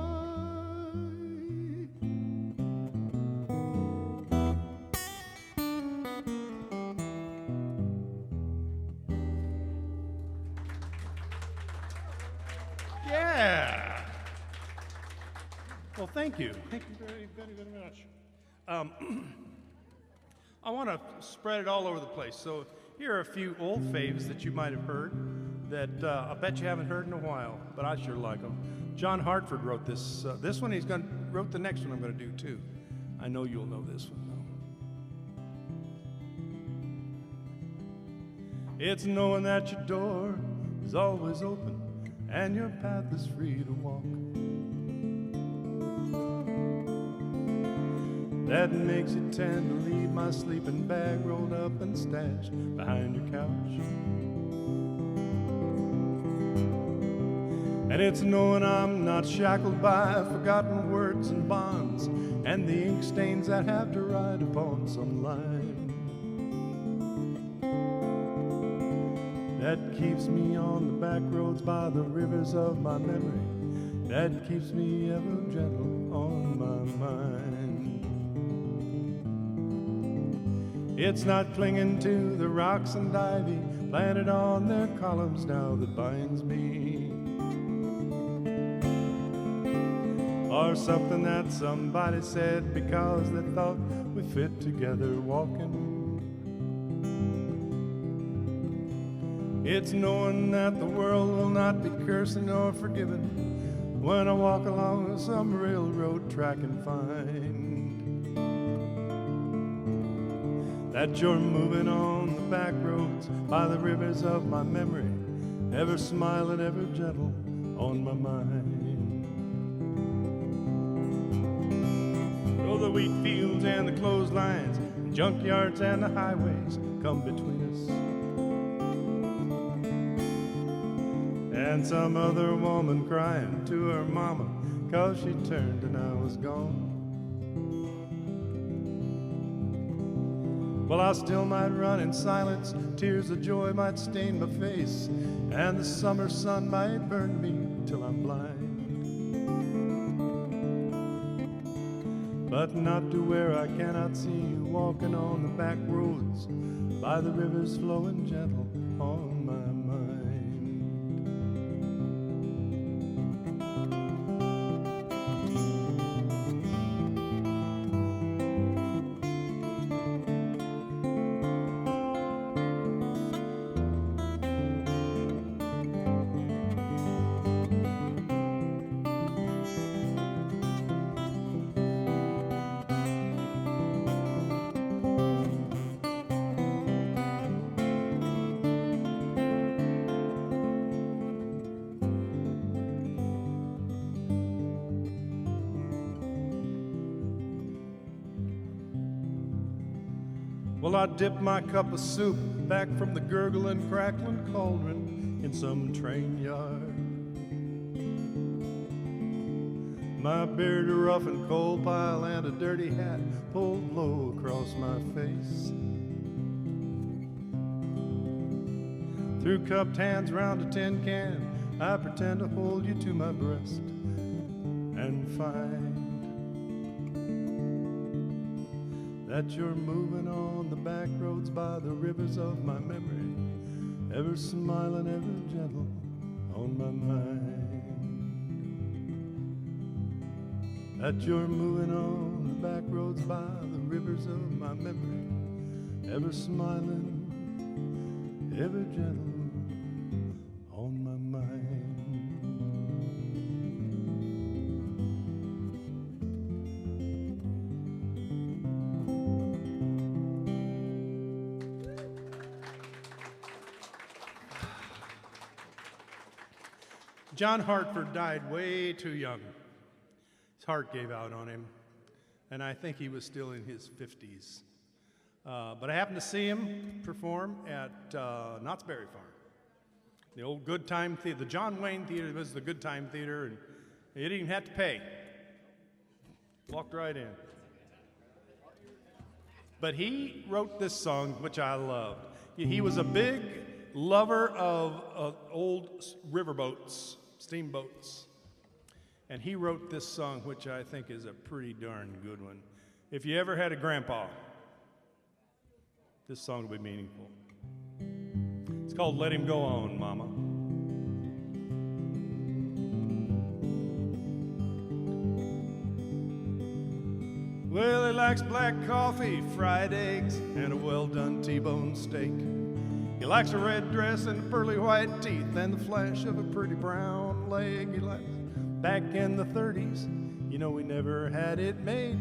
Yeah. Well, thank you. Thank you very, very, very much. I want to spread it all over the place. So here are a few old faves that you might have heard that I bet you haven't heard in a while, but I sure like them. John Hartford wrote this. This one wrote the next one I'm going to do too. I know you'll know this one though. It's knowing that your door is always open and your path is free to walk. That makes it tend to leave my sleeping bag rolled up and stashed behind your couch. And it's knowing I'm not shackled by forgotten words and bonds and the ink stains that have to ride upon some line. That keeps me on the back roads by the rivers of my memory. That keeps me ever gentle on my mind. It's not clinging to the rocks and ivy planted on their columns now that binds me, or something that somebody said because they thought we fit together walking. It's knowing that the world will not be cursing or forgiven when I walk along some railroad track and find that you're moving on the back roads by the rivers of my memory, ever smiling, ever gentle on my mind. Though the wheat fields and the clotheslines, the junkyards and the highways come between us, and some other woman crying to her mama 'cause she turned and I was gone. Well, I still might run in silence, tears of joy might stain my face, and the summer sun might burn me till I'm blind, but not to where I cannot see you walking on the back roads by the rivers flowing gentle on my mind. Well, I dip my cup of soup back from the gurgling, crackling cauldron in some train yard. My beard a rough and coal pile and a dirty hat pulled low across my face. Through cupped hands round a tin can, I pretend to hold you to my breast and find that you're moving on the back roads by the rivers of my memory, ever smiling, ever gentle on my mind. That you're moving on the back roads by the rivers of my memory, ever smiling, ever gentle on my mind. John Hartford died way too young. His heart gave out on him, and I think he was still in his 50s. But I happened to see him perform at Knott's Berry Farm, the old Good Time Theater. The John Wayne Theater was the Good Time Theater, and you didn't even have to pay. Walked right in. But he wrote this song, which I loved. He was a big lover of old riverboats, steamboats. And he wrote this song, which I think is a pretty darn good one. If you ever had a grandpa, this song will be meaningful. It's called Let Him Go On, Mama. Well, he likes black coffee, fried eggs, and a well-done T-bone steak. He likes a red dress and pearly white teeth and the flash of a pretty brown leg. He likes back in the 30s, you know we never had it made.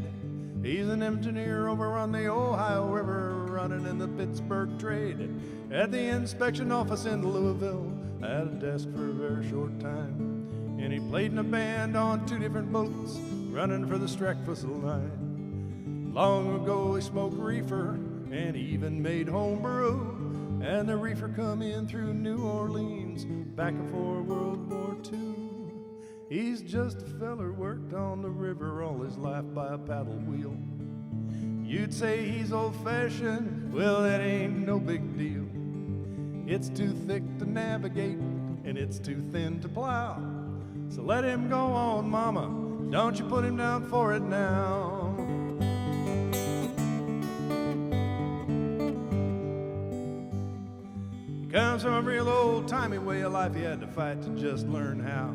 He's an engineer over on the Ohio River, running in the Pittsburgh trade. At the inspection office in Louisville, at a desk for a very short time. And he played in a band on 2 different boats, running for the Streckfusel Line. Long ago he smoked reefer and even made homebrew. And the reefer come in through New Orleans back before World War II. He's just a feller worked on the river all his life by a paddle wheel. You'd say he's old-fashioned, well that ain't no big deal. It's too thick to navigate and it's too thin to plow. So let him go on, mama, don't you put him down for it now. Comes from a real old-timey way of life, he had to fight to just learn how.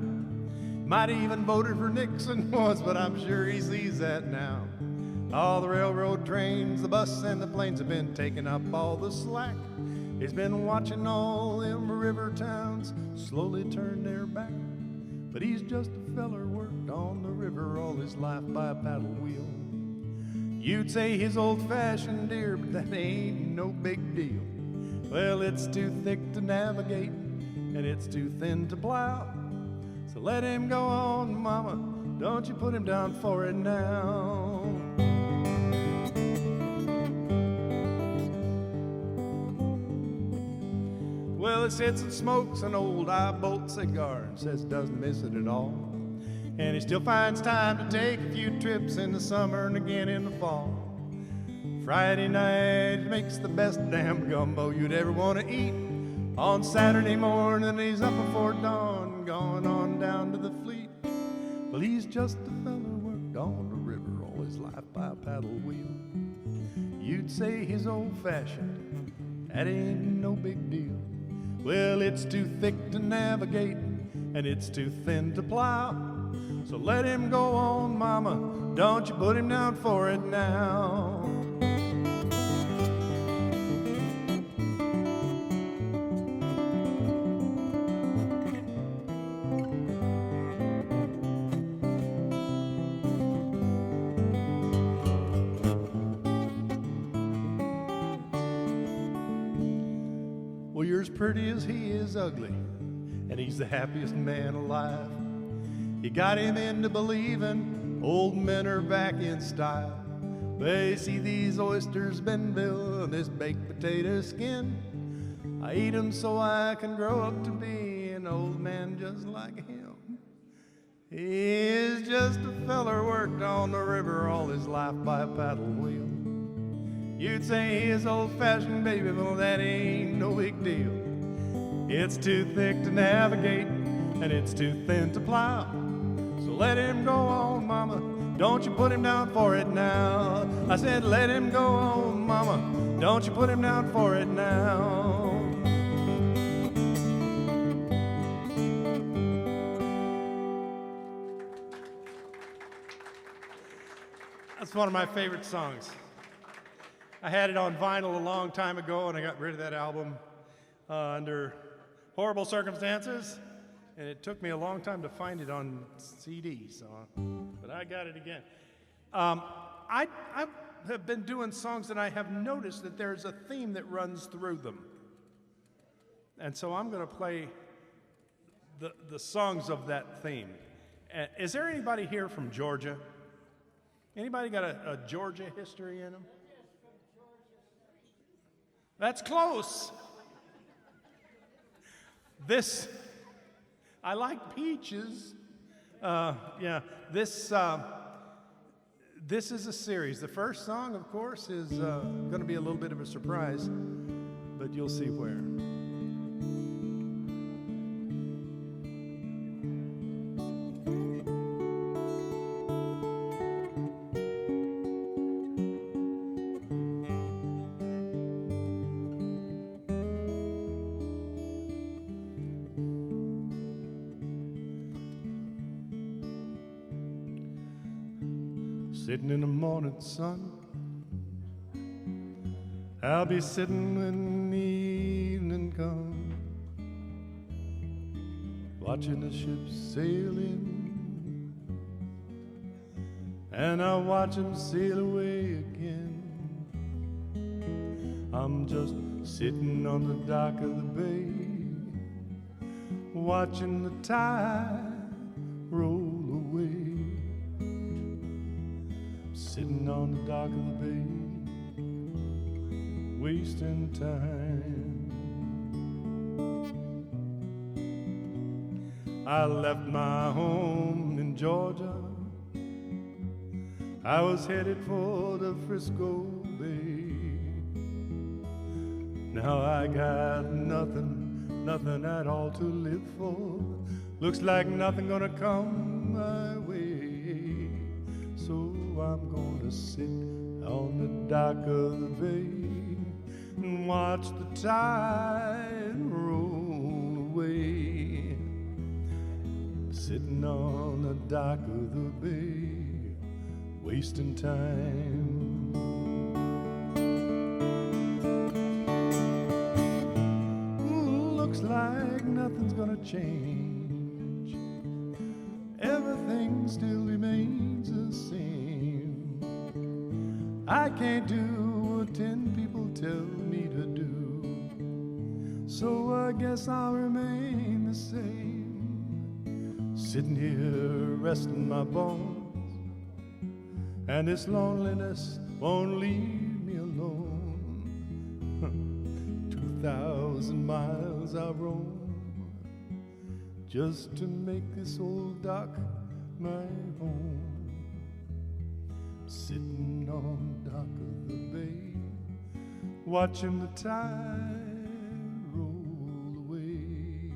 Might even voted for Nixon once, but I'm sure he sees that now. All the railroad trains, the bus and the planes have been taking up all the slack. He's been watching all them river towns slowly turn their back. But he's just a feller worked on the river all his life by a paddle wheel. You'd say he's old-fashioned, dear, but that ain't no big deal. Well, it's too thick to navigate, and it's too thin to plow. So let him go on, mama, don't you put him down for it now. Well, he sits and smokes an old eye-bolt cigar and says doesn't miss it at all. And he still finds time to take a few trips in the summer and again in the fall. Friday night he makes the best damn gumbo you'd ever want to eat. On Saturday morning he's up before dawn, going on down to the fleet. Well, he's just a fella worked on the river all his life by a paddle wheel. You'd say he's old-fashioned, that ain't no big deal. Well, it's too thick to navigate, and it's too thin to plow. So let him go on, mama, don't you put him down for it now. Well, you're as pretty as he is ugly, and he's the happiest man alive. You got him into believing old men are back in style. They see these oysters, Benville, and this baked potato skin. I eat 'em so I can grow up to be an old man just like him. He's just a feller worked on the river all his life by a paddle wheel. You'd say he's old-fashioned, baby, well, that ain't no big deal. It's too thick to navigate, and it's too thin to plow. So let him go on, mama, don't you put him down for it now. I said let him go on, mama, don't you put him down for it now. That's one of my favorite songs. I had it on vinyl a long time ago, and I got rid of that album under horrible circumstances, and it took me a long time to find it on CD, but I got it again. I have been doing songs, and I have noticed that there's a theme that runs through them. And so I'm going to play the songs of that theme. Is there anybody here from Georgia? Anybody got a Georgia history in them? That's close. This, I like peaches. Yeah, this is a series. The first song, of course, is going to be a little bit of a surprise, but you'll see where. Sitting in the morning sun, I'll be sitting when the evening comes, watching the ships sail in, and I'll watch them sail away again. I'm just sitting on the dock of the bay, watching the tide roll away. Sitting on the dock of the bay, wasting time. I left my home in Georgia. I was headed for the Frisco Bay. Now I got nothing at all to live for. Looks like nothing gonna come my way. So I'm gonna sit on the dock of the bay and watch the tide roll away. Sitting on the dock of the bay, wasting time. Looks like nothing's gonna change. Everything still remains the same. I can't do what 10 people tell me to do, so I guess I'll remain the same. Sitting here resting my bones, and this loneliness won't leave me alone. 2,000 miles I roam just to make this old dock my home. Sitting on the dock of the bay, watching the tide roll away.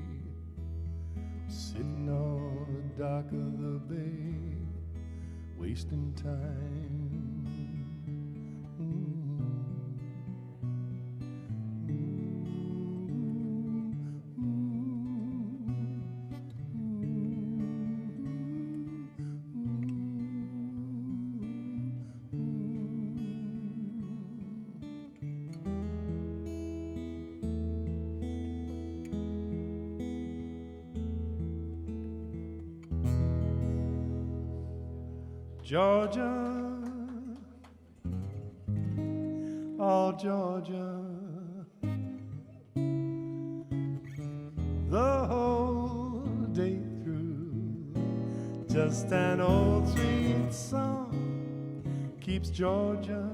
Sitting on the dock of the bay, wasting time. Georgia, oh Georgia, the whole day through, just an old sweet song keeps Georgia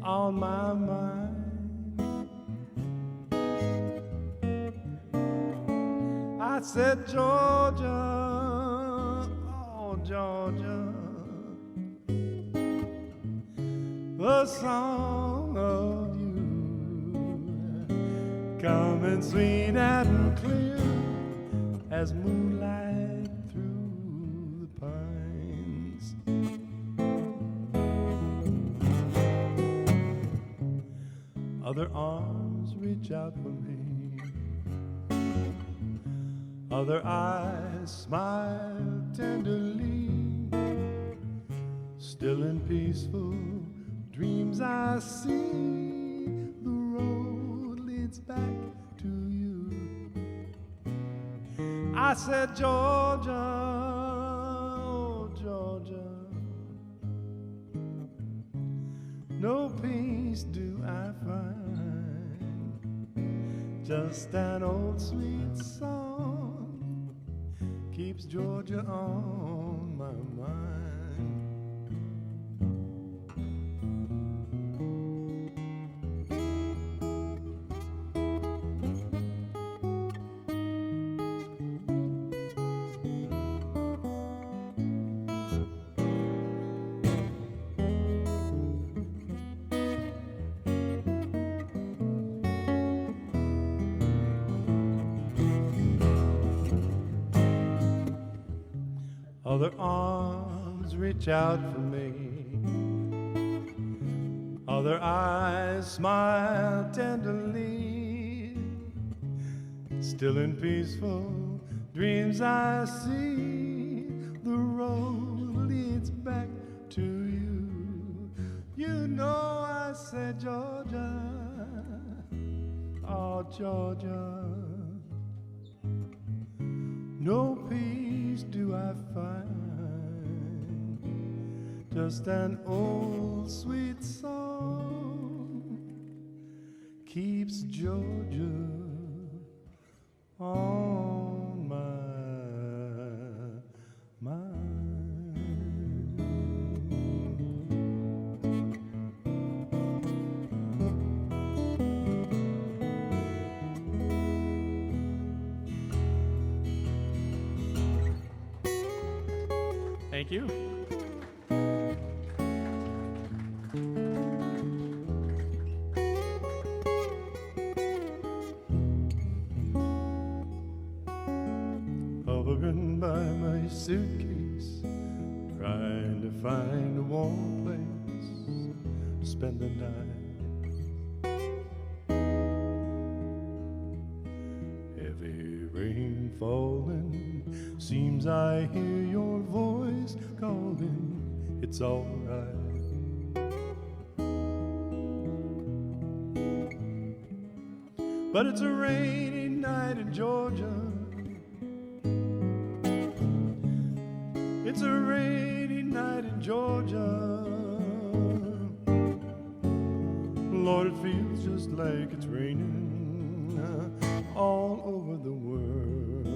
on my mind. I said, Georgia, oh Georgia, the song of you coming sweet and clear as moonlight through the pines. Other arms reach out for me, other eyes smile tenderly. Still in peaceful dreams I see, the road leads back to you. I said, Georgia, oh Georgia, no peace do I find, just an old sweet song keeps Georgia on my mind. Other arms reach out for me. Other eyes smile tenderly. Still in peaceful dreams I see the road leads back to you. You know I said Georgia, oh Georgia. No peace do I find, just an old sweet song keeps Georgia on my mind. Thank you. Hovering by my suitcase, trying to find a warm place to spend the night. Heavy rain falling, seems I hear your voice calling. It's all right. But it's a rainy night in Georgia. It's a rainy night in Georgia. Lord, it feels just like it's raining all over the world.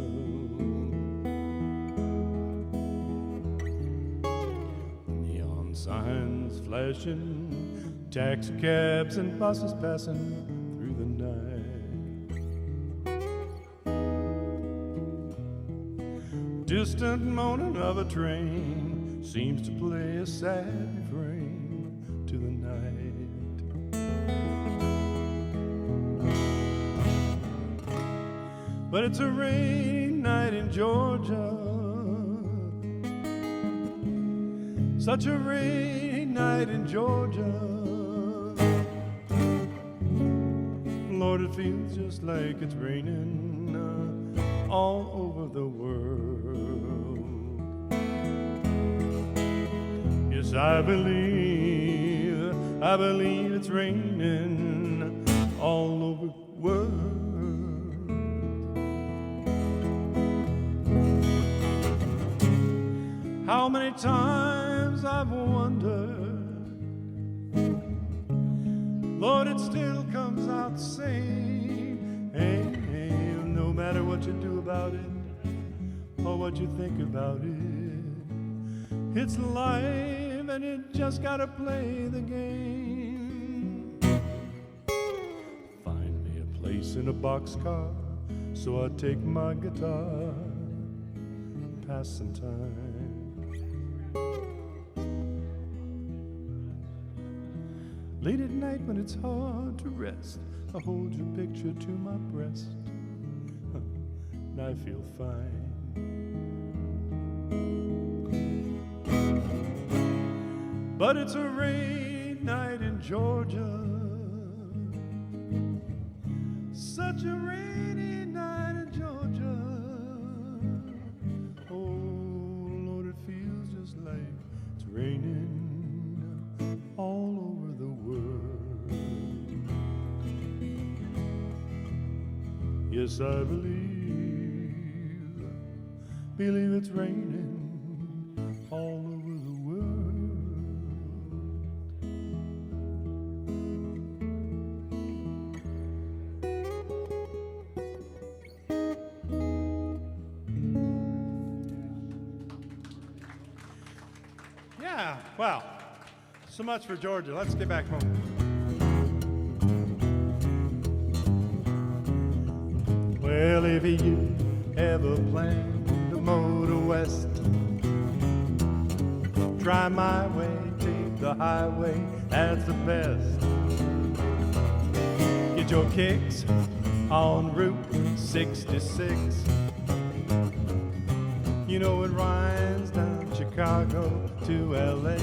Neon signs flashing, taxi cabs and buses passing through the night. Distant moaning of a train seems to play a sad refrain to the night. But it's a rainy night in Georgia, such a rainy night in Georgia. Lord, it feels just like it's raining all over the world. Yes, I believe it's raining all over the world. How many times I've wondered, Lord, it still comes out the same. Hey, no matter what you do about it or what you think about it, it's life and you just gotta play the game. Find me a place in a boxcar so I take my guitar, pass some time. Late at night when it's hard to rest, I hold your picture to my breast, and I feel fine. But it's a rainy night in Georgia, such a rainy night in Georgia. Oh Lord, it feels just like it's raining all over the world. Yes, I believe it's raining all over the world. Yeah, well, so much for Georgia. Let's get back home. Well, if you ever plan to motor west, try my way, take the highway, that's the best. Get your kicks on Route 66. You know it winds down Chicago to LA.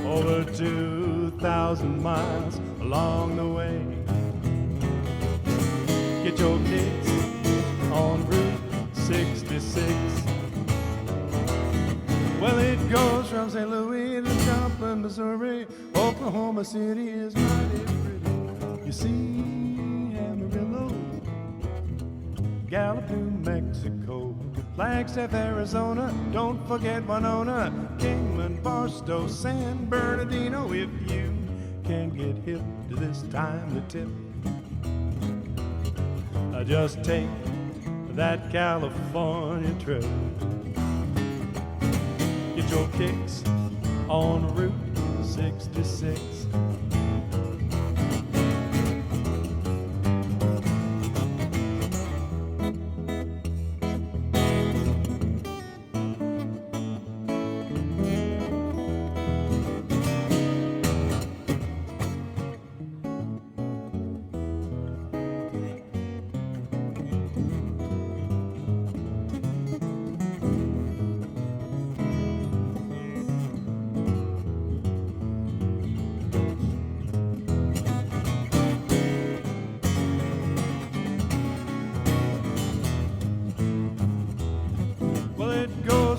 Over 2,000 miles along the way. Get your kicks on Route 66. Well, it goes from St. Louis to Joplin, Missouri. Oklahoma City is mighty pretty. You see Amarillo, Gallup, New Mexico, Flagstaff, Arizona. Don't forget Winona, Kingman, Barstow, San Bernardino. If you can get hip to this time to tip, just take that California trip. Get your kicks on Route 66.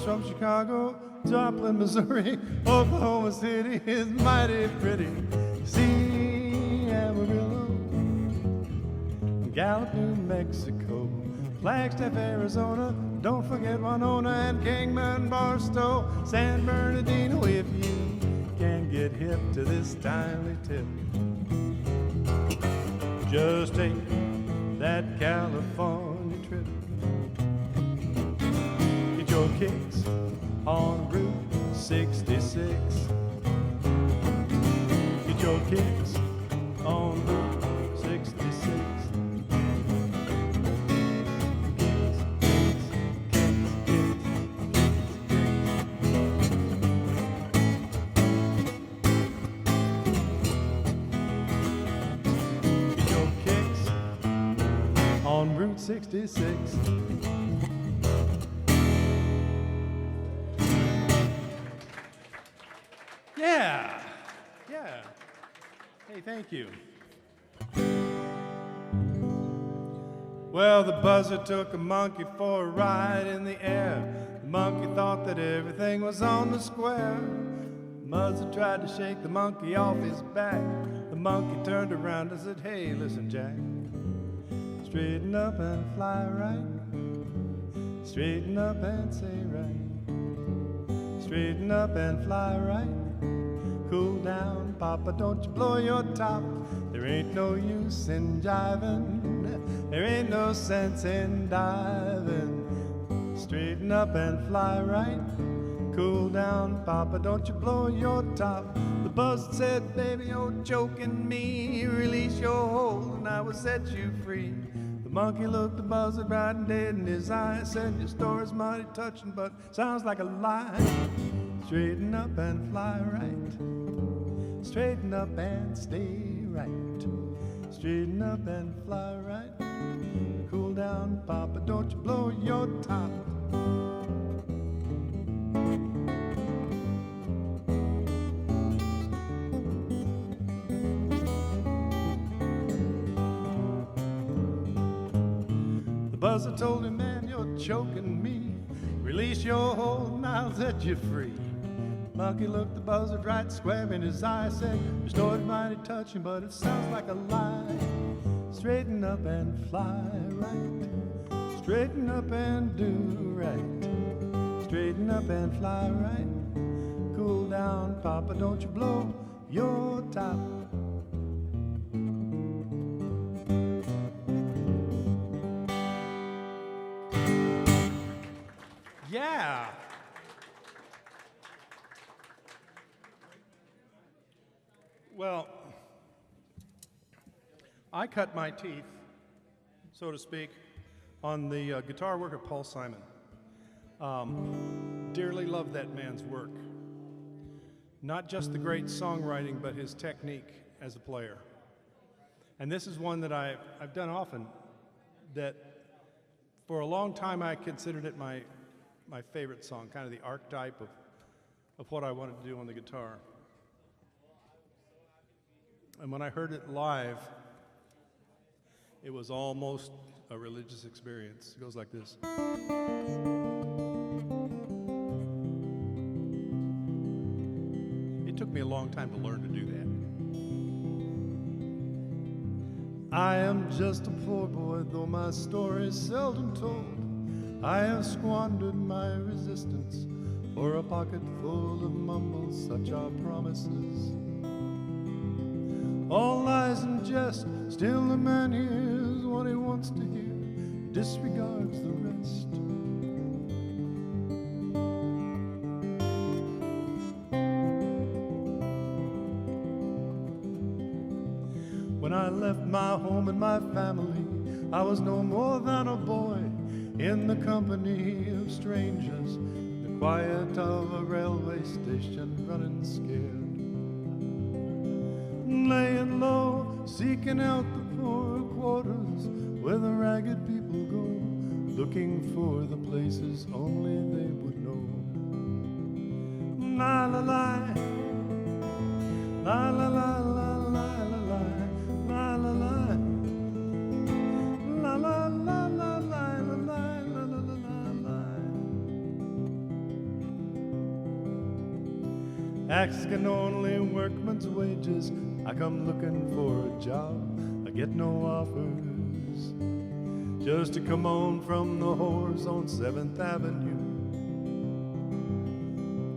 From Chicago, Joplin, Missouri, Oklahoma City is mighty pretty. See Amarillo, Gallup, New Mexico, Flagstaff, Arizona. Don't forget Winona and Kingman, Barstow, San Bernardino. If you can get hip to this timely tip, just take that California trip. Your kicks on Route 66. Get your kicks on Route 66. Kicks, kicks, kicks, kicks, kicks. Get your kicks on Route 66. Yeah. Hey, thank you. Well, the buzzer took a monkey for a ride in the air. The monkey thought that everything was on the square. The buzzer tried to shake the monkey off his back. The monkey turned around and said, hey, listen, Jack. Straighten up and fly right. Straighten up and say right. Straighten up and fly right. Cool down, Papa, don't you blow your top. There ain't no use in jiving. There ain't no sense in diving. Straighten up and fly right. Cool down, Papa, don't you blow your top. The buzzer said, baby, you're joking me. Release your hold and I will set you free. The monkey looked the buzzard right and dead in his eye. Said, your story's mighty touching, but sounds like a lie. Straighten up and fly right. Straighten up and stay right. Straighten up and fly right. Cool down, Papa, don't you blow your top. The buzzer told him, man, you're choking me. Release your hold and I'll set you free. Monkey looked the buzzard right square in his eye. Said, your story's mighty touching, but it sounds like a lie. Straighten up and fly right. Straighten up and do right. Straighten up and fly right. Cool down, Papa, don't you blow your top. Yeah. Well, I cut my teeth, so to speak, on the guitar work of Paul Simon. Dearly love that man's work. Not just the great songwriting, but his technique as a player. And this is one that I've done often, that For a long time, I considered it my favorite song, kind of the archetype of what I wanted to do on the guitar. And when I heard it live, it was almost a religious experience. It goes like this. It took me a long time to learn to do that. I am just a poor boy, though my story's seldom told. I have squandered my resistance for a pocket full of mumbles, such are promises. All lies and jest, still the man hears what he wants to hear, disregards the rest. When I left my home and my family, I was no more than a boy in the company of strangers, the quiet of a railway station, running scared. Laying low, seeking out the poorer quarters where the ragged people go, looking for the places only they would know. La la la, la la la la la la la, la la la, la la la la la la la la la. Asking only workman's wages, I come looking for a job, I get no offers, just to come on from the whores on 7th Avenue.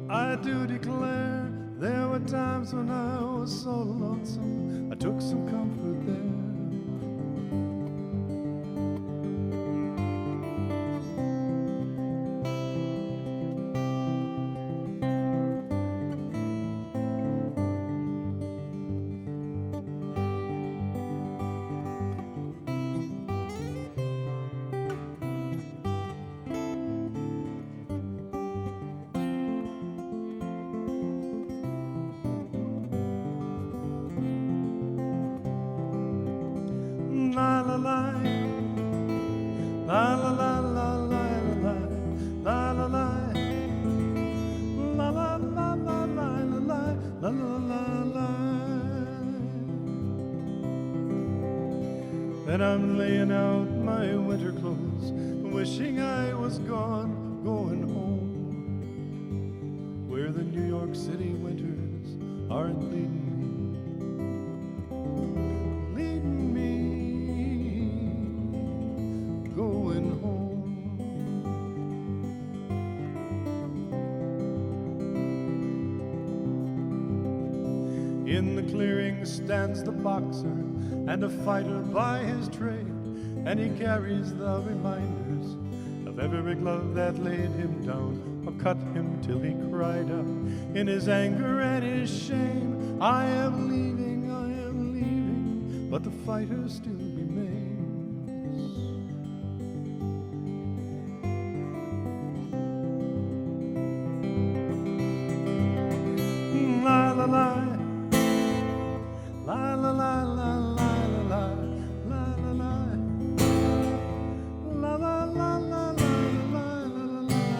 I do declare there were times when I was so lonesome, I took some comfort there. La la la, la la la la la la la la la, la la la la la la la la. Then I'm laying out my winter clothes, wishing I was gone, going home, where the New York City winters aren't leading me. In the clearing stands the boxer and a fighter by his trade, and he carries the reminders of every glove that laid him down or cut him till he cried out in his anger and his shame, I am leaving, but the fighter still remains. La la la. La la la la la la la la la la la la la la la la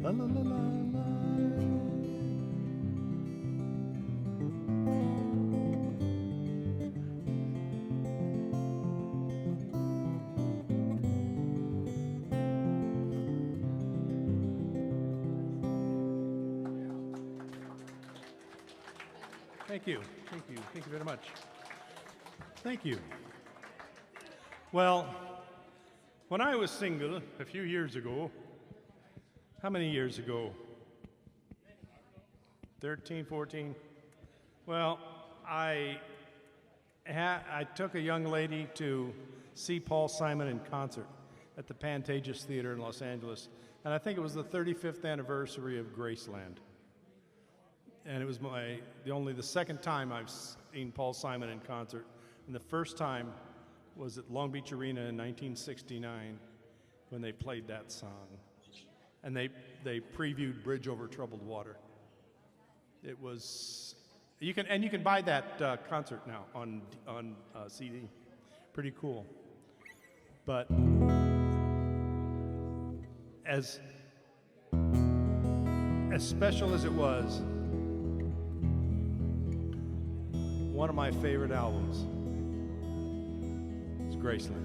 la la Thank you. Thank you. Thank you very much. Thank you. Well, when I was single a few years ago, how many years ago? 13, 14? Well, I took a young lady to see Paul Simon in concert at the Pantages Theater in Los Angeles, and I think it was the 35th anniversary of Graceland. And it was only the second time I've seen Paul Simon in concert. And the first time was at Long Beach Arena in 1969 when they played that song. And they previewed Bridge Over Troubled Water. It was, you can buy that concert now on CD. Pretty cool. But as special as it was, one of my favorite albums is Graceland.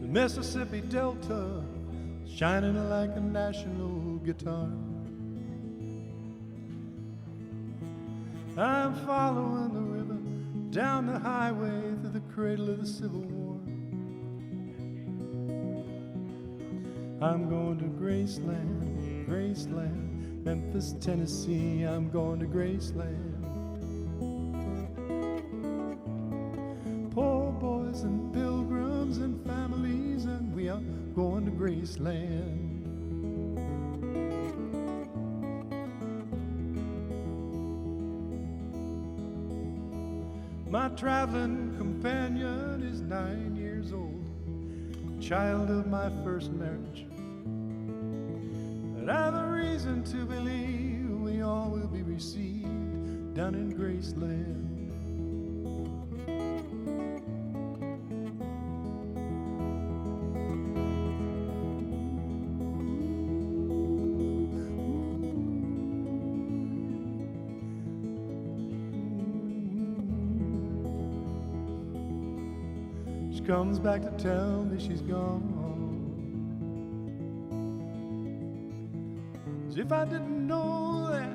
The Mississippi Delta shining like a national guitar. I'm following the river down the highway through the cradle of the Civil War. I'm going to Graceland, Graceland, Memphis, Tennessee. I'm going to Graceland. Poor boys and pilgrims and families, and we are going to Graceland. My traveling companion is 9 years old, child of my first marriage. But I have a reason to believe we all will be received down in Graceland. She comes back to tell me she's gone, as if I didn't know that,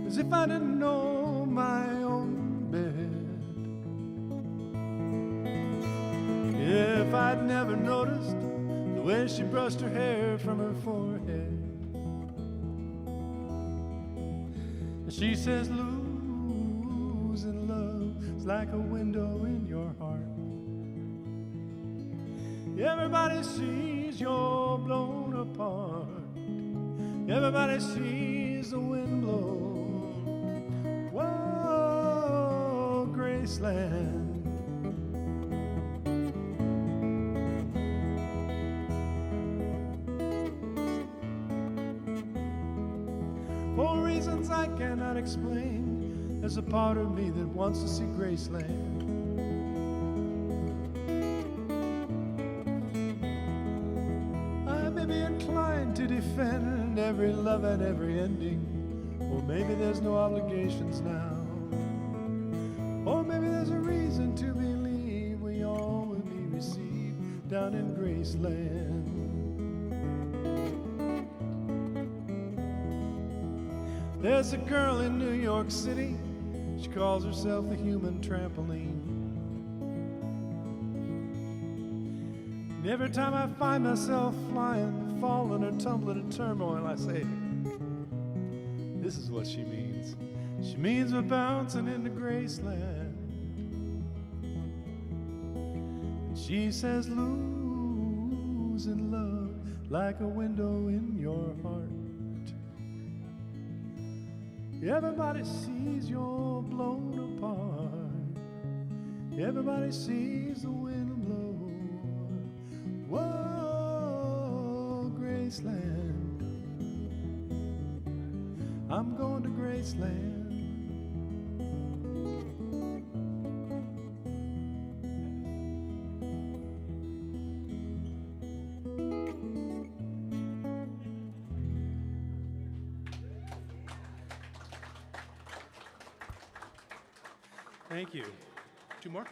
as if I didn't know my own bed. If I'd never noticed the way she brushed her hair from her forehead. She says losing love is like a window in your heart. Everybody sees you're blown apart. Everybody sees the wind blow. Whoa, Graceland. For reasons I cannot explain, there's a part of me that wants to see Graceland. Be inclined to defend every love and every ending. Or maybe there's no obligations now. Or maybe there's a reason to believe we all will be received down in Graceland. There's a girl in New York City, she calls herself the human trampoline. Every time I find myself flying, falling or tumbling in turmoil, I say, this is what she means. She means we're bouncing into Graceland. She says losing love like a window in your heart. Everybody sees you're blown apart. Everybody sees the wind blow. Whoa, Graceland. I'm going to Graceland. Thank you. Two more?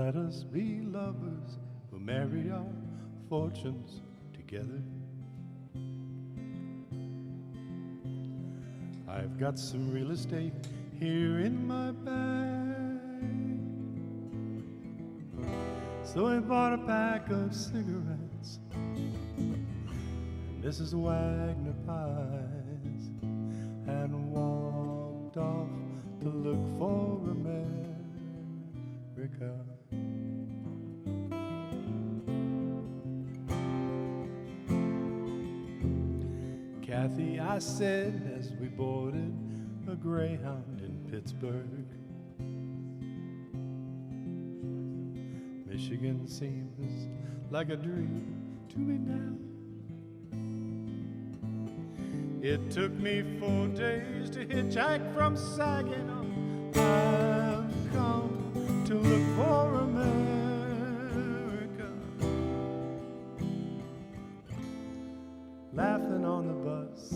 let us be lovers who marry our fortunes together. I've got some real estate here in my bag, so I bought a pack of cigarettes and Mrs. Wagner pies, and walked off to look for America. Kathy, I said as we boarded a Greyhound in Pittsburgh, Michigan seems like a dream to me now. It took me 4 days to hitchhike from Saginaw. I've come to look for America. Laughing on the bus,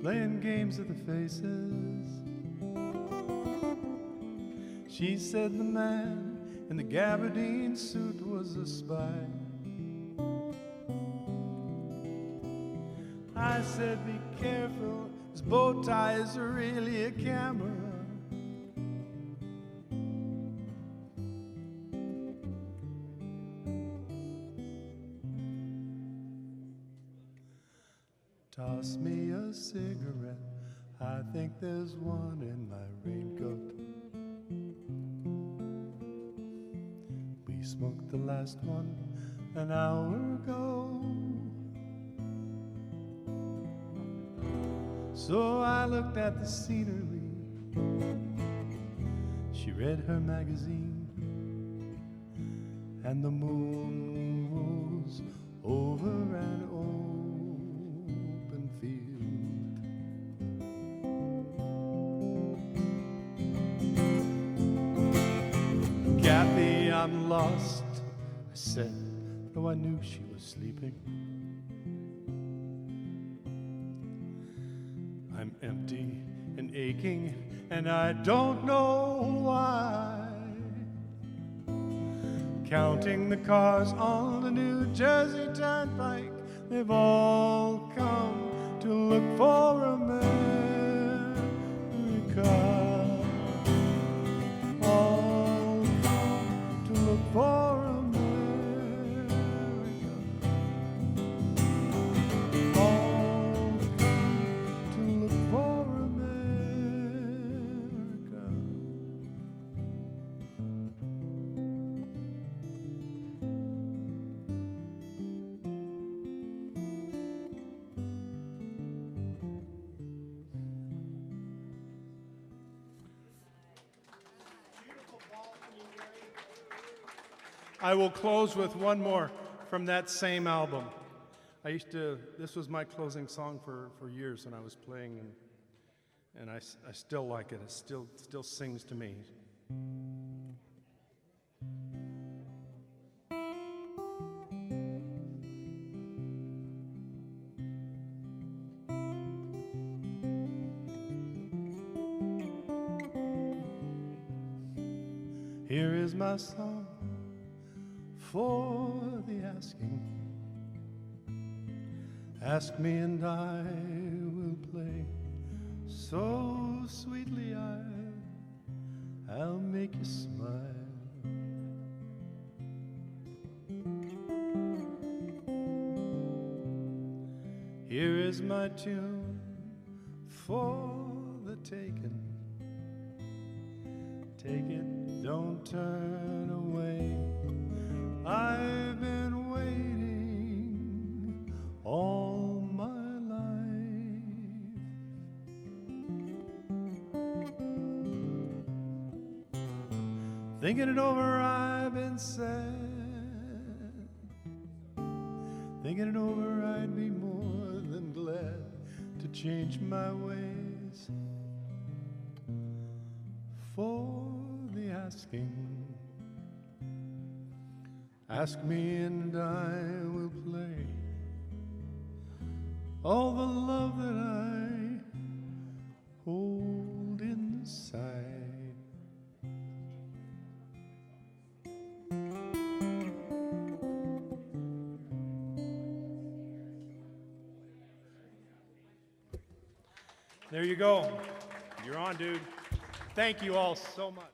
playing games of the faces. She said the man in the gabardine suit was a spy. I said, be careful, his bow tie is really a camera. Toss me a cigarette, I think there's one in my raincoat. We smoked the last one an hour ago. So I looked at the scenery. She read her magazine, and the moon rose over an open field. Kathy, I'm lost, I said, though I knew she was sleeping. I'm empty and aching, and I don't know why. Counting the cars on the New Jersey Turnpike, they've all come to look for America. All come to look for America. I will close with one more from that same album. This was my closing song for years when I was playing, and I still like it. It still sings to me. Here is my song for the asking. Ask me and I will play so sweetly I'll make you smile. Here is my tune for the taking. Take it, don't turn away. I've been waiting all my life. Thinking it over, I've been sad. Thinking it over, I'd be more than glad to change my ways for the asking. Ask me and I will play all the love that I hold inside. There you go. You're on, dude. Thank you all so much.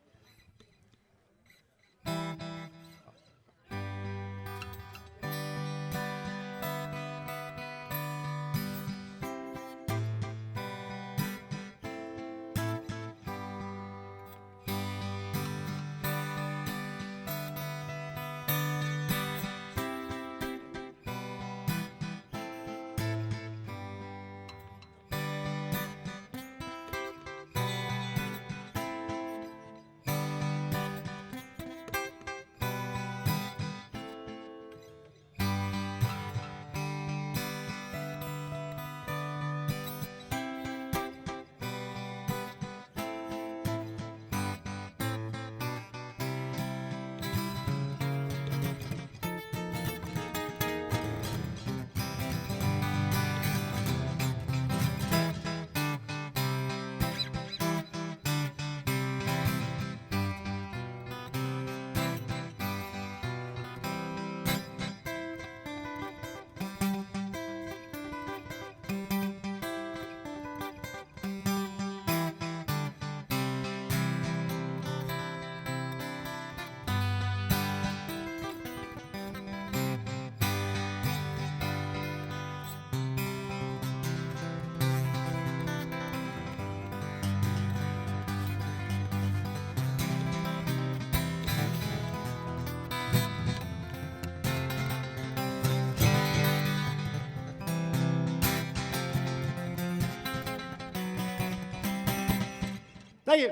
Thank you.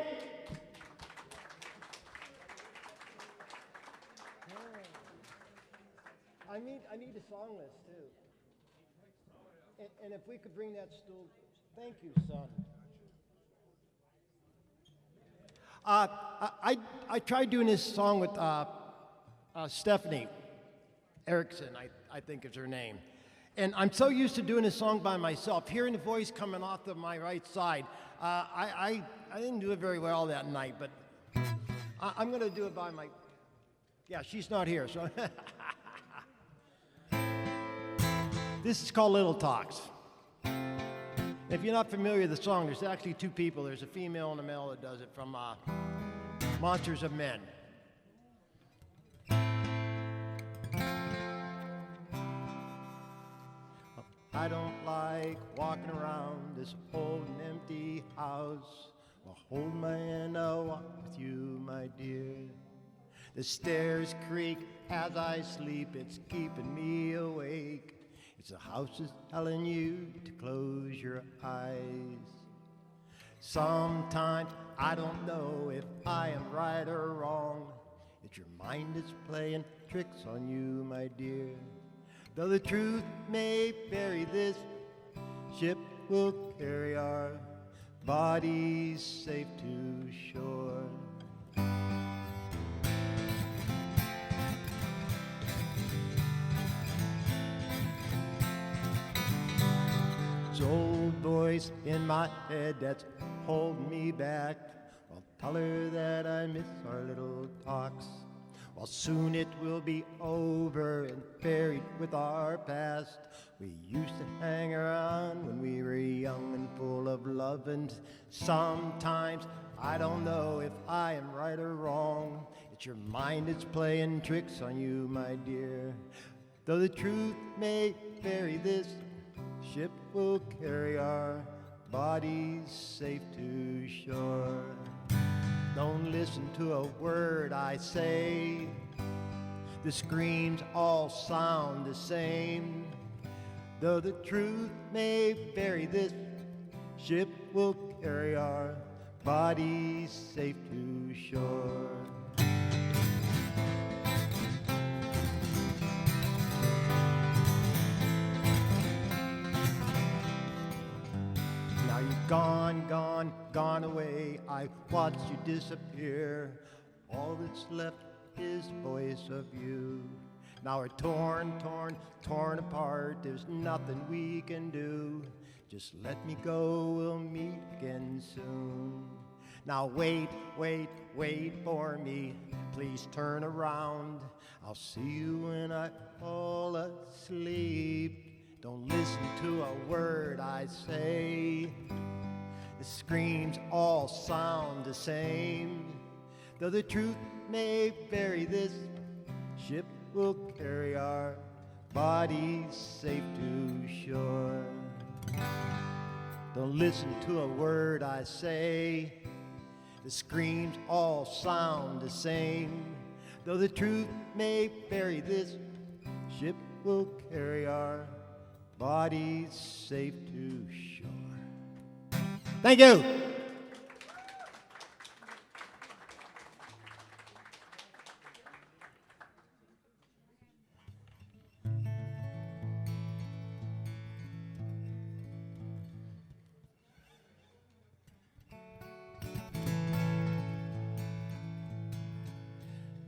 I need a song list too. And if we could bring that stool, thank you, son. I tried doing this song with Stephanie Erickson, I think is her name. And I'm so used to doing this song by myself, hearing the voice coming off of my right side. I didn't do it very well that night, but I'm going to do it by my... Yeah, she's not here, so... This is called Little Talks. If you're not familiar with the song, there's actually two people. There's a female and a male that does it from Monsters of Men. I don't like walking around this old and empty house. Well, hold my hand, I'll walk with you, my dear. The stairs creak as I sleep, it's keeping me awake. It's the house that's telling you to close your eyes. Sometimes I don't know if I am right or wrong. It's your mind that's playing tricks on you, my dear. Though the truth may vary, this ship will carry our bodies safe to shore. This old voice in my head that's holding me back. I'll tell her that I miss our little talks. Well, soon it will be over and buried with our past. We used to hang around when we were young and full of love, and sometimes I don't know if I am right or wrong. It's your mind that's playing tricks on you, my dear. Though the truth may vary, this ship will carry our bodies safe to shore. Don't listen to a word I say. The screams all sound the same. Though the truth may vary, this ship will carry our bodies safe to shore. Now you've gone away. I watched you disappear. All that's left is the voice of you. Now we're torn apart. There's nothing we can do. Just let me go, we'll meet again soon. Now wait for me. Please turn around. I'll see you when I fall asleep. Don't listen to a word I say. The screams all sound the same. Though the truth may vary, this ship will carry our bodies safe to shore. Don't listen to a word I say. The screams all sound the same. Though the truth may vary, this ship will carry our bodies safe to shore. Thank you.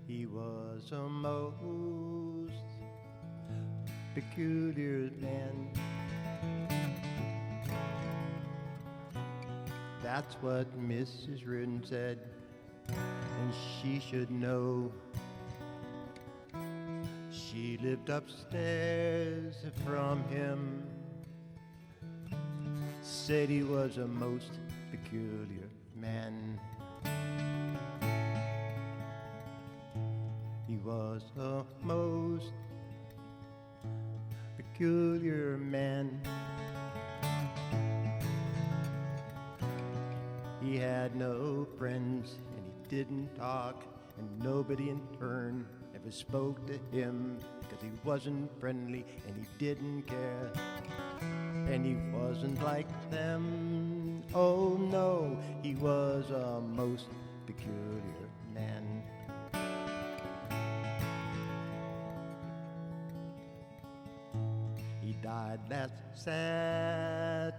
He was a most peculiar man. That's what Mrs. Reardon said, and she should know. She lived upstairs from him, said he was a most peculiar man. He was a most peculiar man. He had no friends and he didn't talk, and nobody in turn ever spoke to him, because he wasn't friendly and he didn't care, and he wasn't like them. Oh no, he was a most peculiar man. He died last Saturday.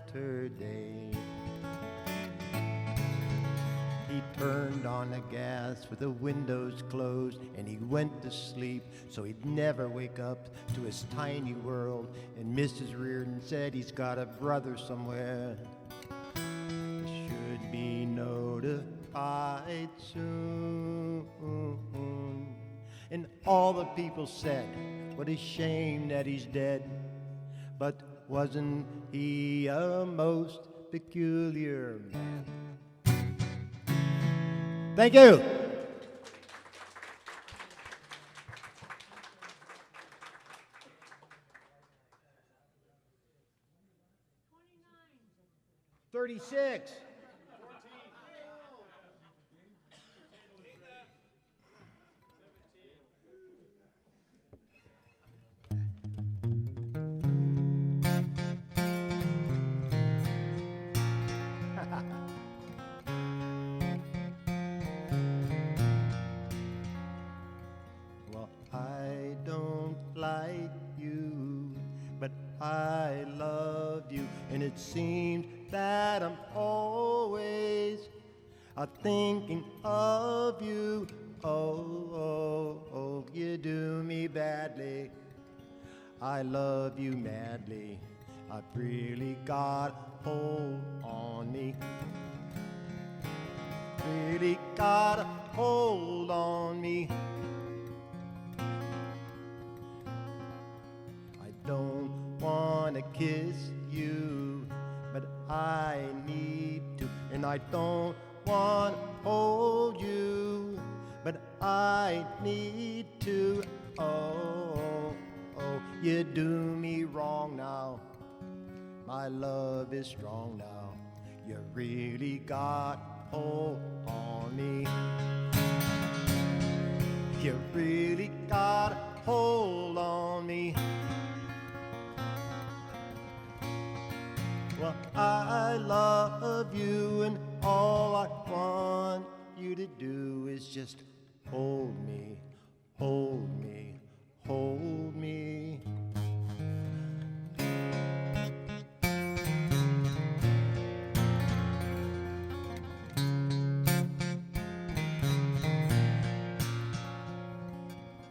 He turned on the gas with the windows closed, and he went to sleep so he'd never wake up to his tiny world. And Mrs. Reardon said he's got a brother somewhere. He should be notified soon. And all the people said, what a shame that he's dead. But wasn't he a most peculiar man? Thank you. $36. Well, I don't like you, but I love you, and it seems that I'm always thinking of you. Oh, oh, oh, you do me badly. I love you madly. I've really got a hold on me. Really got a hold on me. I don't want to kiss you, but I need to. And I don't want to hold you, but I need to. Oh, oh, you do me wrong now. My love is strong now. You really got hold on me. You really got hold on me. Well, I love you, and all I want you to do is just hold me, hold me, hold me.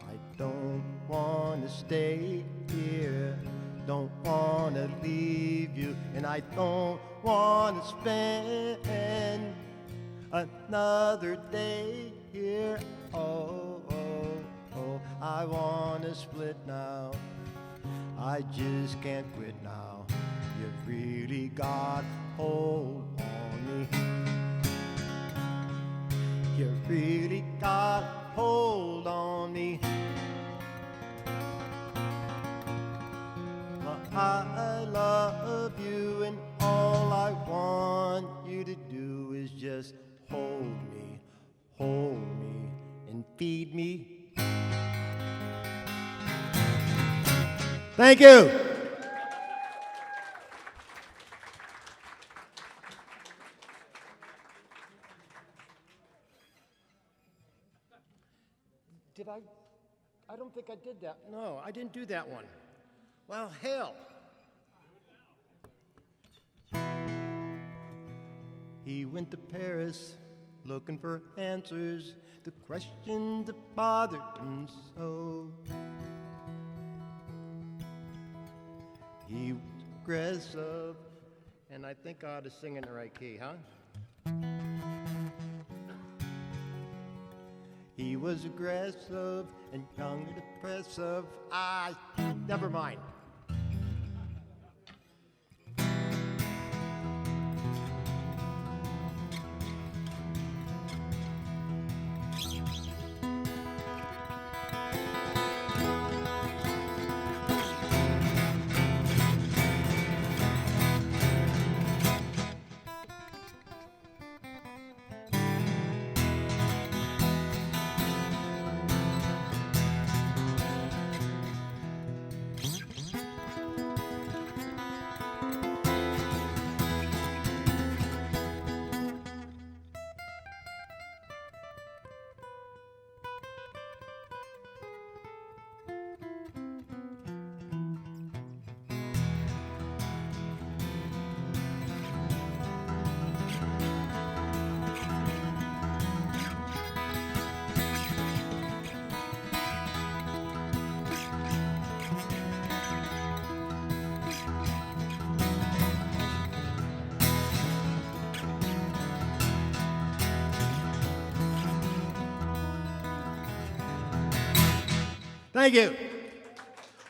I don't want to stay here, don't want to leave you, and I don't want to spend another day here. Oh, oh, oh, I want to split now. I just can't quit now. You've really got hold on me. You really got hold on me. Well, I love you, and all I want you to do is just hold me, and feed me. Thank you. Did I don't think I did that. No, I didn't do that one. Well, hell. He went to Paris looking for answers, the questions that bothered him so. He was aggressive, And I think I ought to sing in the right key, huh? he was aggressive and young and depressive. Never mind. Thank you.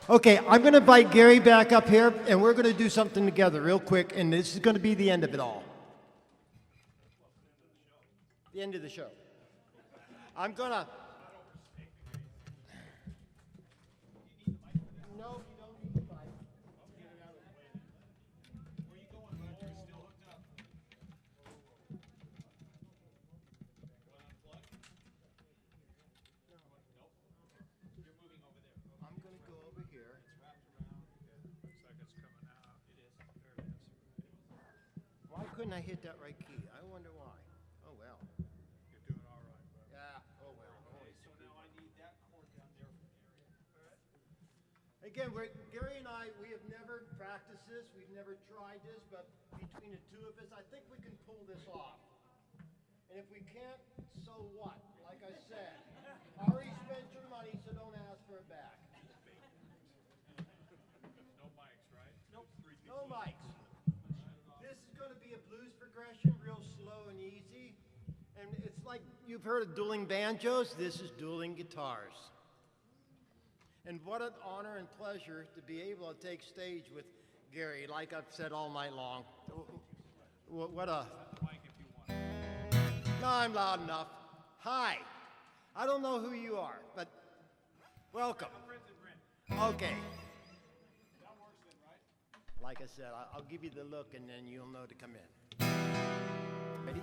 Okay, I'm going to invite Gary back up here, and we're going to do something together real quick, and this is going to be the end of it all. The end of the show. I'm going to... No, you don't need the mic. I'm going to go over here. Why couldn't I hit that right key? I wonder why. Oh, well. You're doing all right, bud. Yeah, oh, well. So now I need that chord down there from Gary. Again, Gary and I, we have never practiced this. We've never tried this, but between the two of us, I think we can pull this off. And if we can't, so what? Like I said, already spent your money, so don't ask for it back. No mics, right? Nope. No mics. This is going to be a blues progression, real slow and easy. And it's like you've heard of dueling banjos. This is dueling guitars. And what an honor and pleasure to be able to take stage with Gary, like I've said all night long. What a... No, I'm loud enough. Hi. I don't know who you are, but welcome. Okay. Like I said, I'll give you the look and then you'll know to come in. Ready?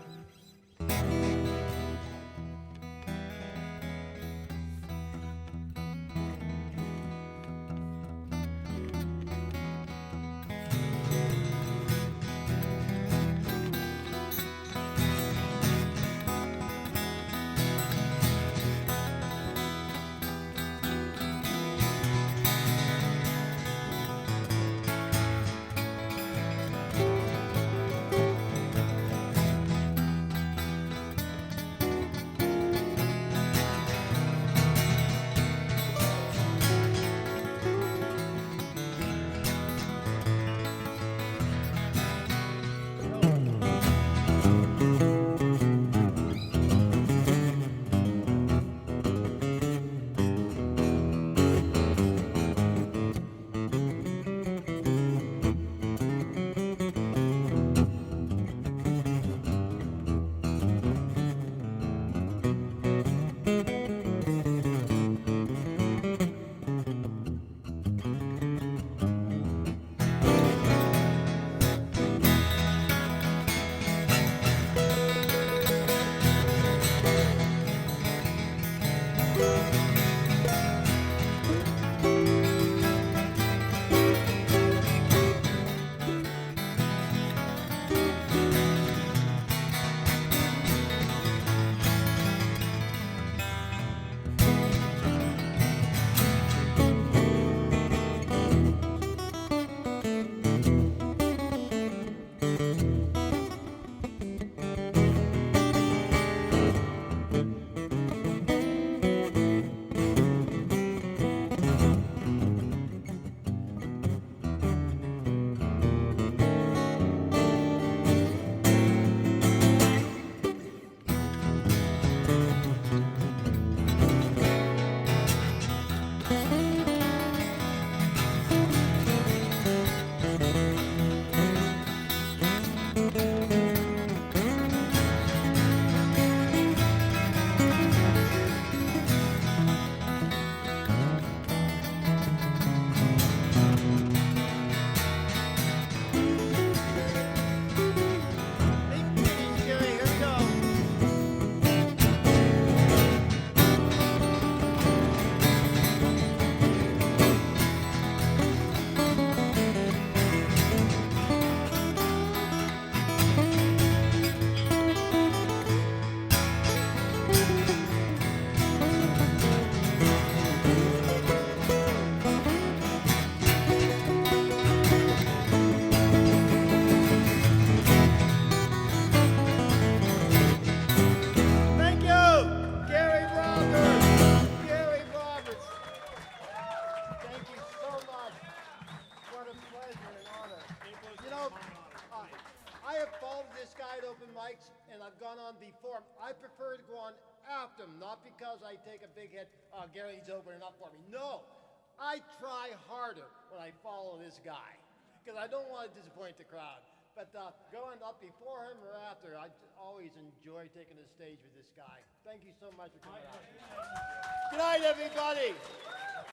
on after him, not because I take a big hit, Gary's opening up for me. No, I try harder when I follow this guy because I don't want to disappoint the crowd. But going up before him or after, I always enjoy taking the stage with this guy. Thank you so much for coming out. Good night, everybody.